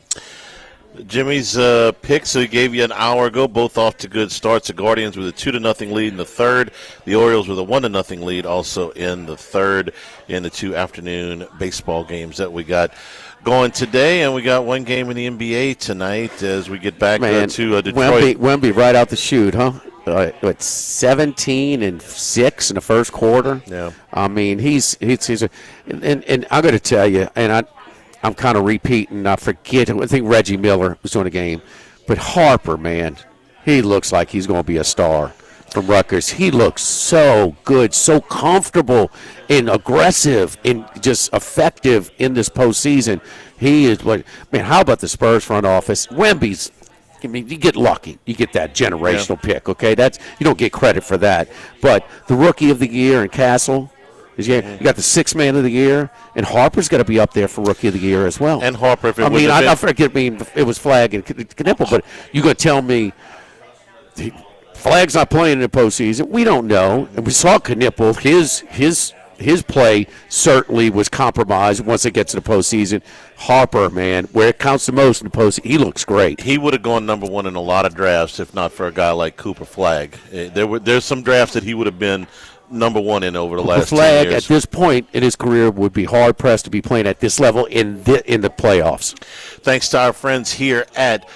Jimmy's picks he gave you an hour ago, both off to good starts. The Guardians with a 2-0 lead in the third. The Orioles with a 1-0 lead also in the third in the 2 afternoon baseball games that we got going today. And we got one game in the NBA tonight as we get back to Detroit. Wemby right out the chute, huh? 17-6 in the first quarter. Yeah. I mean, he's and I'm going to tell you, and I'm kind of repeating. I think Reggie Miller was on the game. But Harper, man, he looks like he's going to be a star from Rutgers. He looks so good, so comfortable and aggressive and just effective in this postseason. He is how about the Spurs front office? Wemby's, I mean, you get lucky. You get that generational pick, okay? You don't get credit for that. But the Rookie of the Year in Castle, you got the Sixth Man of the Year, and Harper's got to be up there for Rookie of the Year as well. And Harper, if it it was Flagg and Knipple, but you're going to tell me Flagg's not playing in the postseason? We don't know. And we saw Knipple, his play certainly was compromised once it gets to the postseason. Harper, man, where it counts the most in the postseason, he looks great. He would have gone number 1 in a lot of drafts if not for a guy like Cooper Flagg. There's some drafts that he would have been number 1 in over the last 10 years. At this point in his career would be hard pressed to be playing at this level in the playoffs. Thanks to our friends here at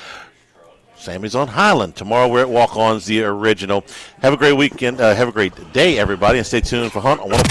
Sammy's on Highland. Tomorrow we're at Walk-Ons, the original. Have a great weekend. Have a great day, everybody, and stay tuned for Hunt on 104.